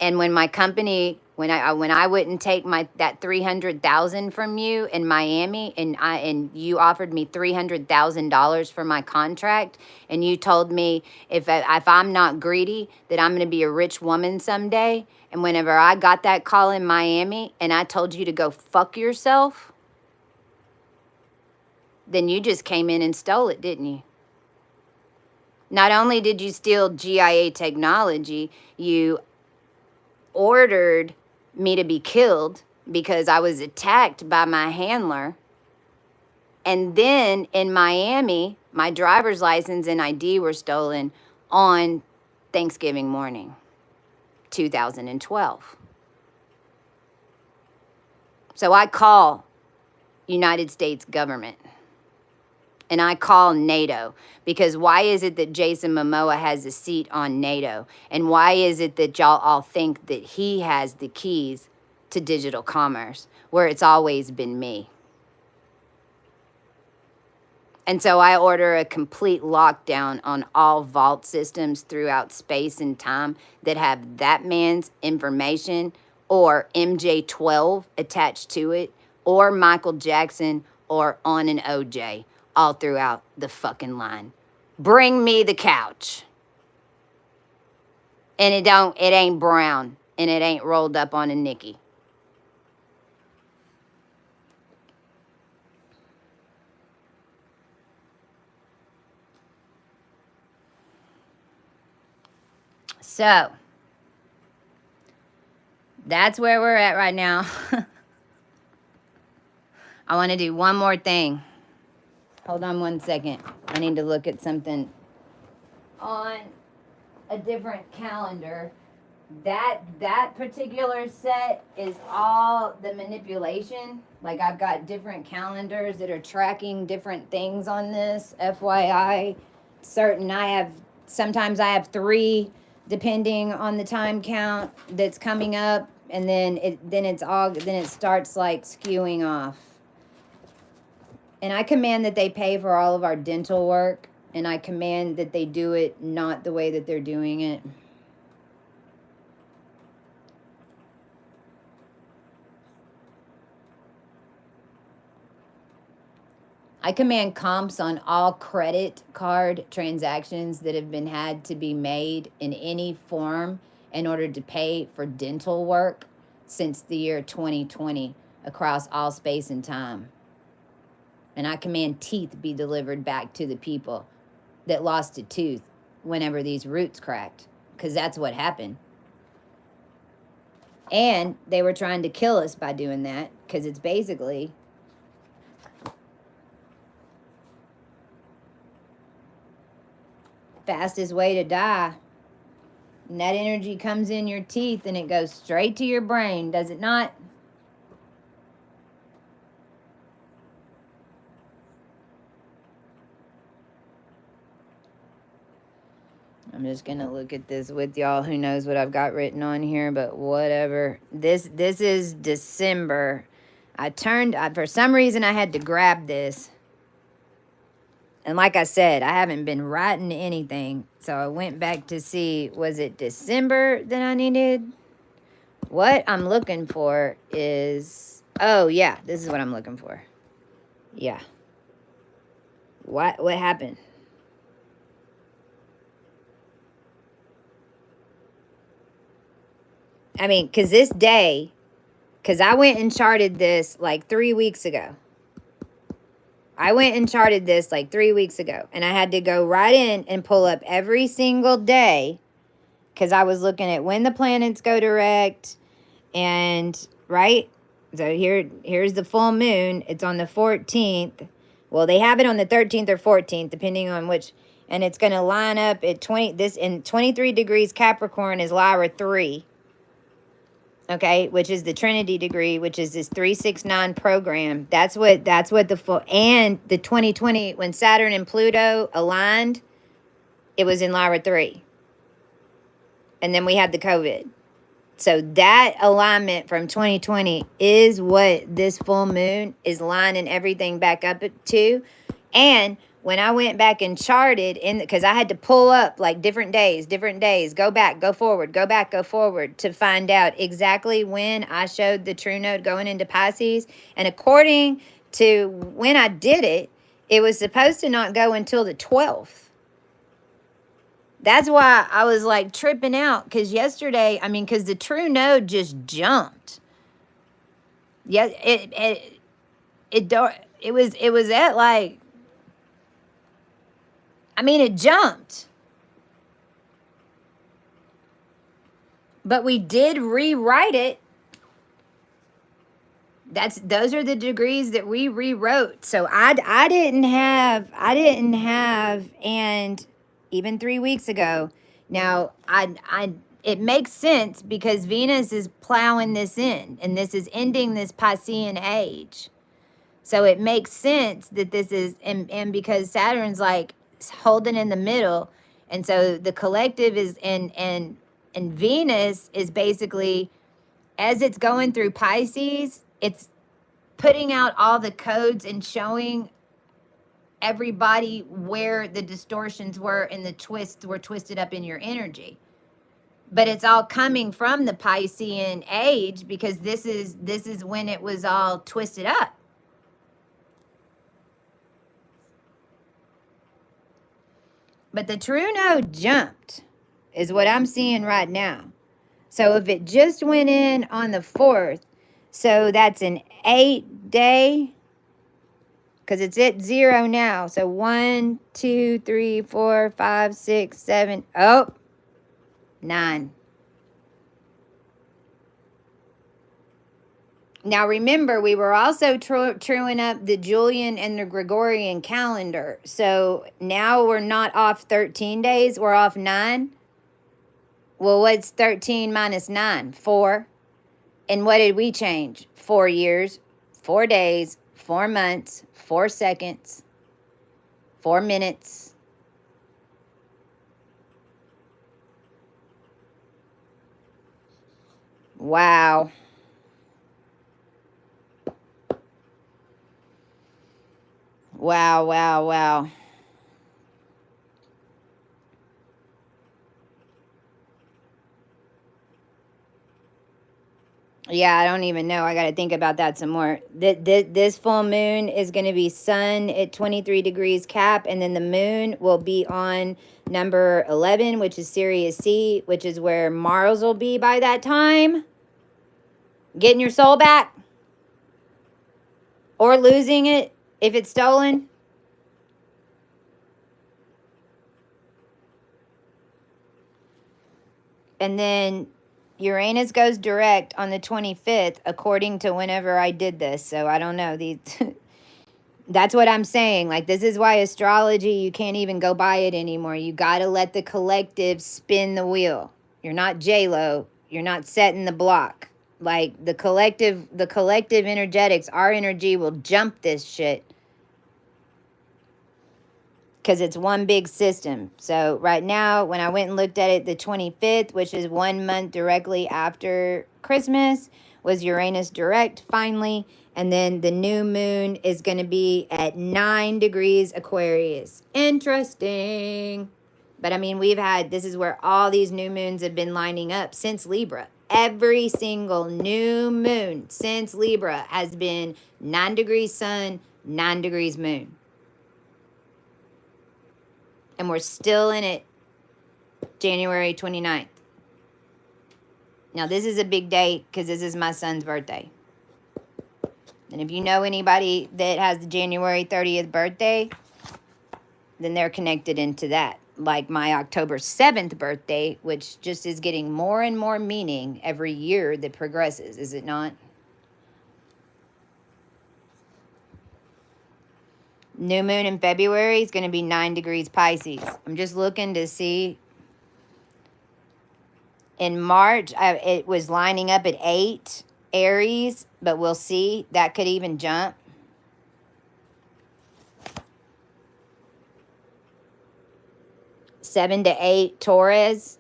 And when my company, when I wouldn't take that $300,000 from you in Miami, and you offered me $300,000 for my contract, and you told me if I'm not greedy, that I'm going to be a rich woman someday. And whenever I got that call in Miami, and I told you to go fuck yourself, then you just came in and stole it, didn't you? Not only did you steal GIA technology, you ordered me to be killed because I was attacked by my handler. And then in Miami, my driver's license and ID were stolen on Thanksgiving morning, 2012. So I call United States government. And I call NATO, because why is it that Jason Momoa has a seat on NATO? And why is it that y'all all think that he has the keys to digital commerce, where it's always been me? And so I order a complete lockdown on all vault systems throughout space and time that have that man's information or MJ12 attached to it, or Michael Jackson, or on an OJ. All throughout the fucking line. Bring me the couch. And it ain't brown. And it ain't rolled up on a Nikki. So, that's where we're at right now. I want to do one more thing. Hold on one second. I need to look at something on a different calendar that particular set is all the manipulation. Like I've got different calendars that are tracking different things on this. FYI, sometimes I have 3 depending on the time count that's coming up, and then it starts like skewing off. And I command that they pay for all of our dental work, and I command that they do it not the way that they're doing it. I command comps on all credit card transactions that have been had to be made in any form in order to pay for dental work since the year 2020 across all space and time. And I command teeth be delivered back to the people that lost a tooth whenever these roots cracked, because that's what happened. And they were trying to kill us by doing that, because it's basically fastest way to die. And that energy comes in your teeth and it goes straight to your brain, does it not? I'm just gonna look at this with y'all. Who knows what I've got written on here, but whatever. This is December. For some reason I had to grab this. And like I said, I haven't been writing anything. So I went back to see, was it December that I needed? What I'm looking for is, oh yeah, this is what I'm looking for. Yeah. What happened? I mean, because I went and charted this like 3 weeks ago. And I had to go right in and pull up every single day because I was looking at when the planets go direct and, right? So here's the full moon. It's on the 14th. Well, they have it on the 13th or 14th, depending on which. And it's going to line up at 23 degrees Capricorn is Lyra 3. Okay, which is the Trinity degree, which is this 369 program. That's what the full, and the 2020 when Saturn and Pluto aligned, it was in Lyra 3. And then we had the COVID. So that alignment from 2020 is what this full moon is lining everything back up to. And when I went back and charted because I had to pull up like different days, go back, go forward, go back, go forward to find out exactly when I showed the true node going into Pisces. And according to when I did it, it was supposed to not go until the 12th. That's why I was like tripping out because yesterday, because the true node just jumped. Yeah, it was at like, it jumped. But we did rewrite it. Those are the degrees that we rewrote. So I didn't have, and even 3 weeks ago. Now it makes sense because Venus is plowing this in, and this is ending this Piscean age. So it makes sense that this is, and because Saturn's like holding in the middle, and so the collective is, and Venus is basically, as it's going through Pisces, it's putting out all the codes and showing everybody where the distortions were and the twists were twisted up in your energy. But it's all coming from the Piscean age because this is when it was all twisted up. But the true node jumped is what I'm seeing right now. So if it just went in on the 4th, so that's an 8-day, because it's at 0 now. So 1, 2, 3, 4, 5, 6, 7, 9. Now remember, we were also truing up the Julian and the Gregorian calendar. So now we're not off 13 days, we're off 9. Well, what's 13 minus 9? 4. And what did we change? 4 years, 4 days, 4 months, 4 seconds, 4 minutes. Wow. Wow, wow, wow. Yeah, I don't even know. I got to think about that some more. This full moon is going to be sun at 23 degrees Cap, and then the moon will be on number 11, which is Sirius C, which is where Mars will be by that time. Getting your soul back or losing it if it's stolen. And then Uranus goes direct on the 25th, according to whenever I did this. So I don't know. That's what I'm saying. Like, this is why astrology, you can't even go by it anymore. You got to let the collective spin the wheel. You're not J-Lo. You're not setting the block. Like, the collective energetics, our energy will jump this shit. Because it's one big system. So right now, when I went and looked at it, the 25th, which is 1 month directly after Christmas, was Uranus direct finally. And then the new moon is going to be at 9 degrees Aquarius. Interesting. But I mean, this is where all these new moons have been lining up since Libra. Every single new moon since Libra has been 9 degrees sun, 9 degrees moon. And we're still in it January 29th. Now, this is a big day because this is my son's birthday. And if you know anybody that has the January 30th birthday, then they're connected into that. Like my October 7th birthday, which just is getting more and more meaning every year that progresses, is it not? New moon in February is going to be 9 degrees Pisces. I'm just looking to see. In March, it was lining up at 8 Aries, but we'll see. That could even jump. Seven to 8 Taurus.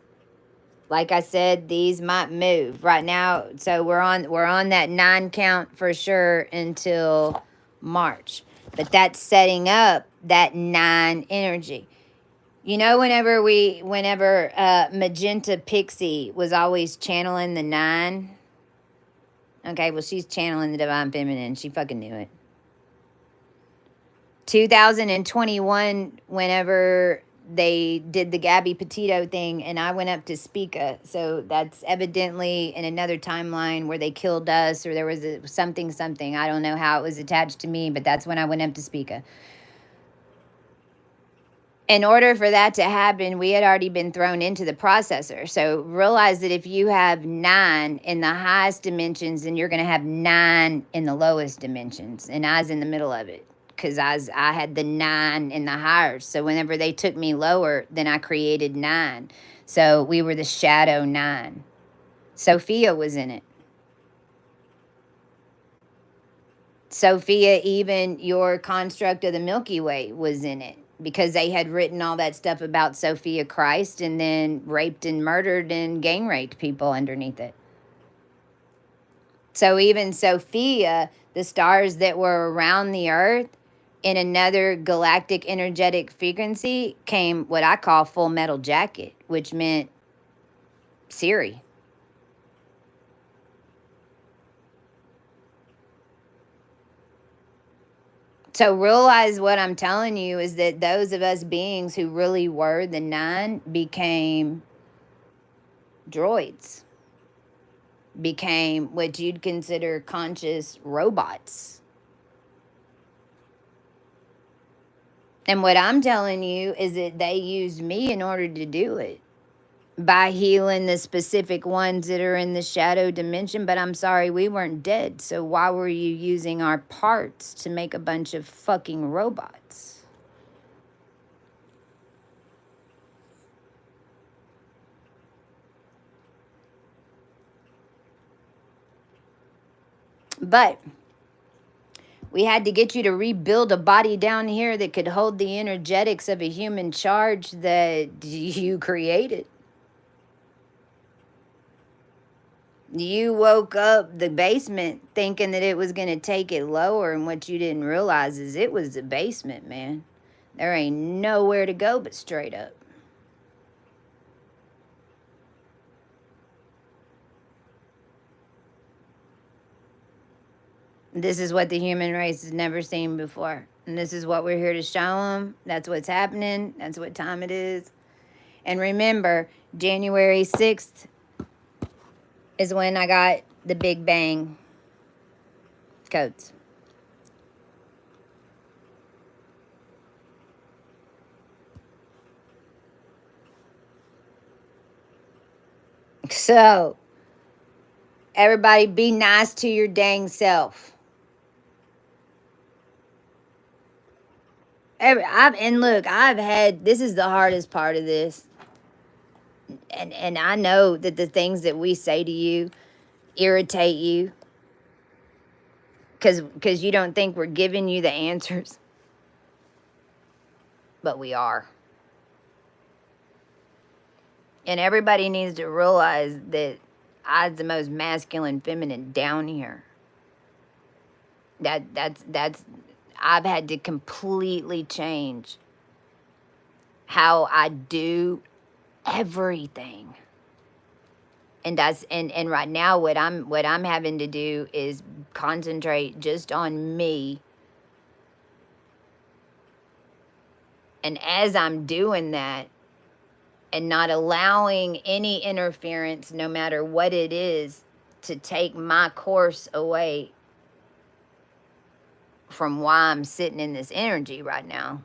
Like I said, these might move right now. So we're on that 9 count for sure until March. But that's setting up that 9 energy. You know, whenever Magenta Pixie was always channeling the 9. Okay, well, she's channeling the divine feminine. She fucking knew it. 2021, whenever they did the Gabby Petito thing, and I went up to Spica. So that's evidently in another timeline where they killed us, or there was something. I don't know how it was attached to me, but that's when I went up to Spica. In order for that to happen, we had already been thrown into the processor. So realize that if you have 9 in the highest dimensions, then you're going to have 9 in the lowest dimensions. And I was in the middle of it because I had the 9 in the higher. So whenever they took me lower, then I created 9. So we were the shadow 9. Sophia was in it. Sophia, even your construct of the Milky Way was in it. Because they had written all that stuff about Sophia Christ and then raped and murdered and gang raped people underneath it. So even Sophia, the stars that were around the earth in another galactic energetic frequency came what I call Full Metal Jacket, which meant Siri. So realize what I'm telling you is that those of us beings who really were the 9 became droids, became what you'd consider conscious robots. And what I'm telling you is that they used me in order to do it by healing the specific ones that are in the shadow dimension. But I'm sorry, we weren't dead. So why were you using our parts to make a bunch of fucking robots? But we had to get you to rebuild a body down here that could hold the energetics of a human charge that you created. You woke up the basement thinking that it was going to take it lower, and what you didn't realize is it was the basement, man. There ain't nowhere to go but straight up. This is what the human race has never seen before. And this is what we're here to show them. That's what's happening. That's what time it is. And remember, January 6th is when I got the Big Bang codes. So, everybody be nice to your dang self. And look, I've had, this is the hardest part of this. And I know that the things that we say to you irritate you because you don't think we're giving you the answers. But we are. And everybody needs to realize that I's the most masculine feminine down here. That's I've had to completely change how I do everything. And right now what I'm having to do is concentrate just on me. And as I'm doing that and not allowing any interference, no matter what it is, to take my course away from why I'm sitting in this energy right now,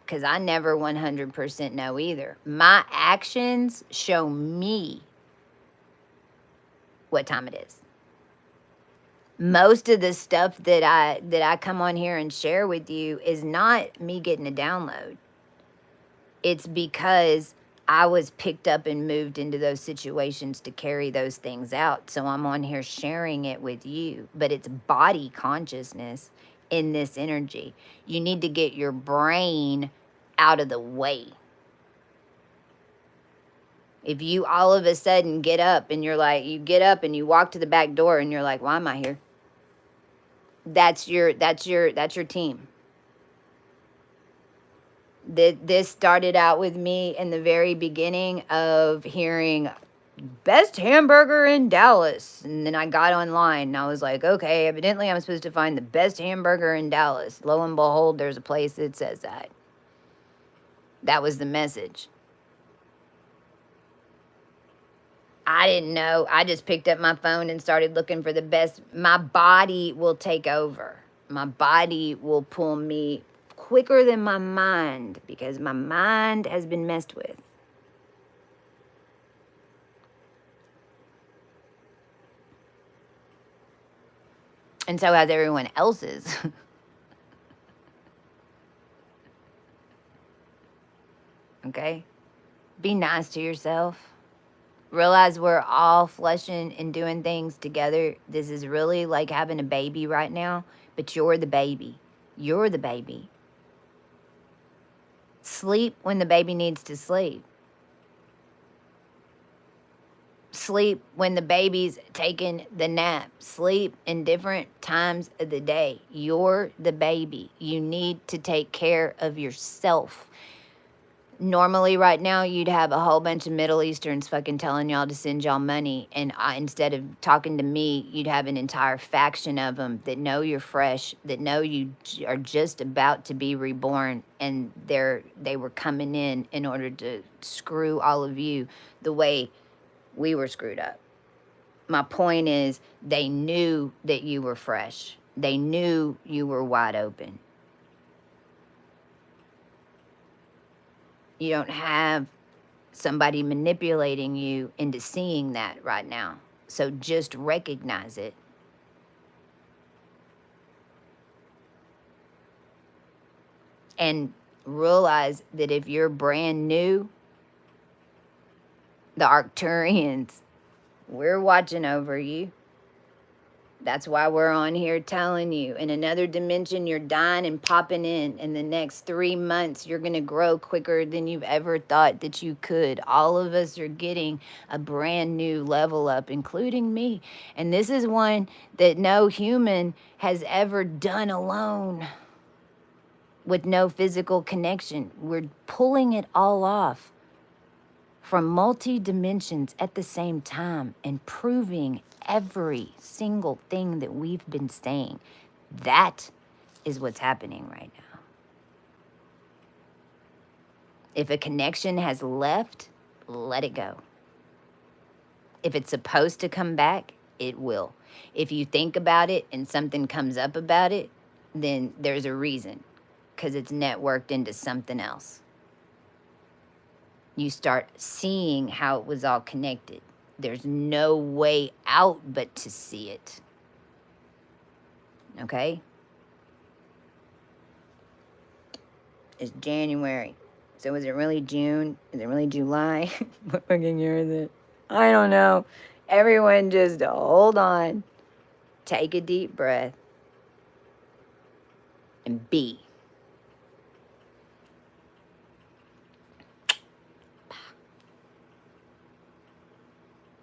because I never 100% know either. My actions show me what time it is. Most of the stuff that I come on here and share with you is not me getting a download. It's because I was picked up and moved into those situations to carry those things out. So I'm on here sharing it with you. But it's body consciousness in this energy. You need to get your brain out of the way. If you all of a sudden get up and you're like, you get up and you walk to the back door and you're like, why am I here? That's your team. This started out with me in the very beginning of hearing best hamburger in Dallas. And then I got online and I was like, okay, evidently I'm supposed to find the best hamburger in Dallas. Lo and behold, there's a place that says that. That was the message. I didn't know. I just picked up my phone and started looking for the best. My body will take over. My body will pull me quicker than my mind because my mind has been messed with. And so has everyone else's. Okay? Be nice to yourself. Realize we're all fleshing and doing things together. This is really like having a baby right now, but you're the baby. You're the baby. Sleep when the baby needs to sleep. Sleep when the baby's taking the nap. Sleep in different times of the day. You're the baby. You need to take care of yourself. Normally right now you'd have a whole bunch of Middle Easterns fucking telling y'all to send y'all money, and instead of talking to me, you'd have an entire faction of them that know you're fresh, that know you are just about to be reborn, and they were coming in order to screw all of you the way we were screwed up. My point is, they knew that you were fresh. They knew you were wide open. You don't have somebody manipulating you into seeing that right now. So just recognize it. And realize that if you're brand new, the Arcturians, we're watching over you. That's why we're on here telling you. In another dimension, you're dying and popping in. In the next 3 months, you're going to grow quicker than you've ever thought that you could. All of us are getting a brand new level up, including me. And this is one that no human has ever done alone with no physical connection. We're pulling it all off from multi dimensions at the same time and proving every single thing that we've been saying. That is what's happening right now. If a connection has left, let it go. If it's supposed to come back, it will. If you think about it and something comes up about it, then there's a reason, because it's networked into something else. You start seeing how it was all connected. There's no way out but to see it. Okay? It's January. So is it really June? Is it really July? What fucking year is it? I don't know. Everyone just hold on. Take a deep breath. And be.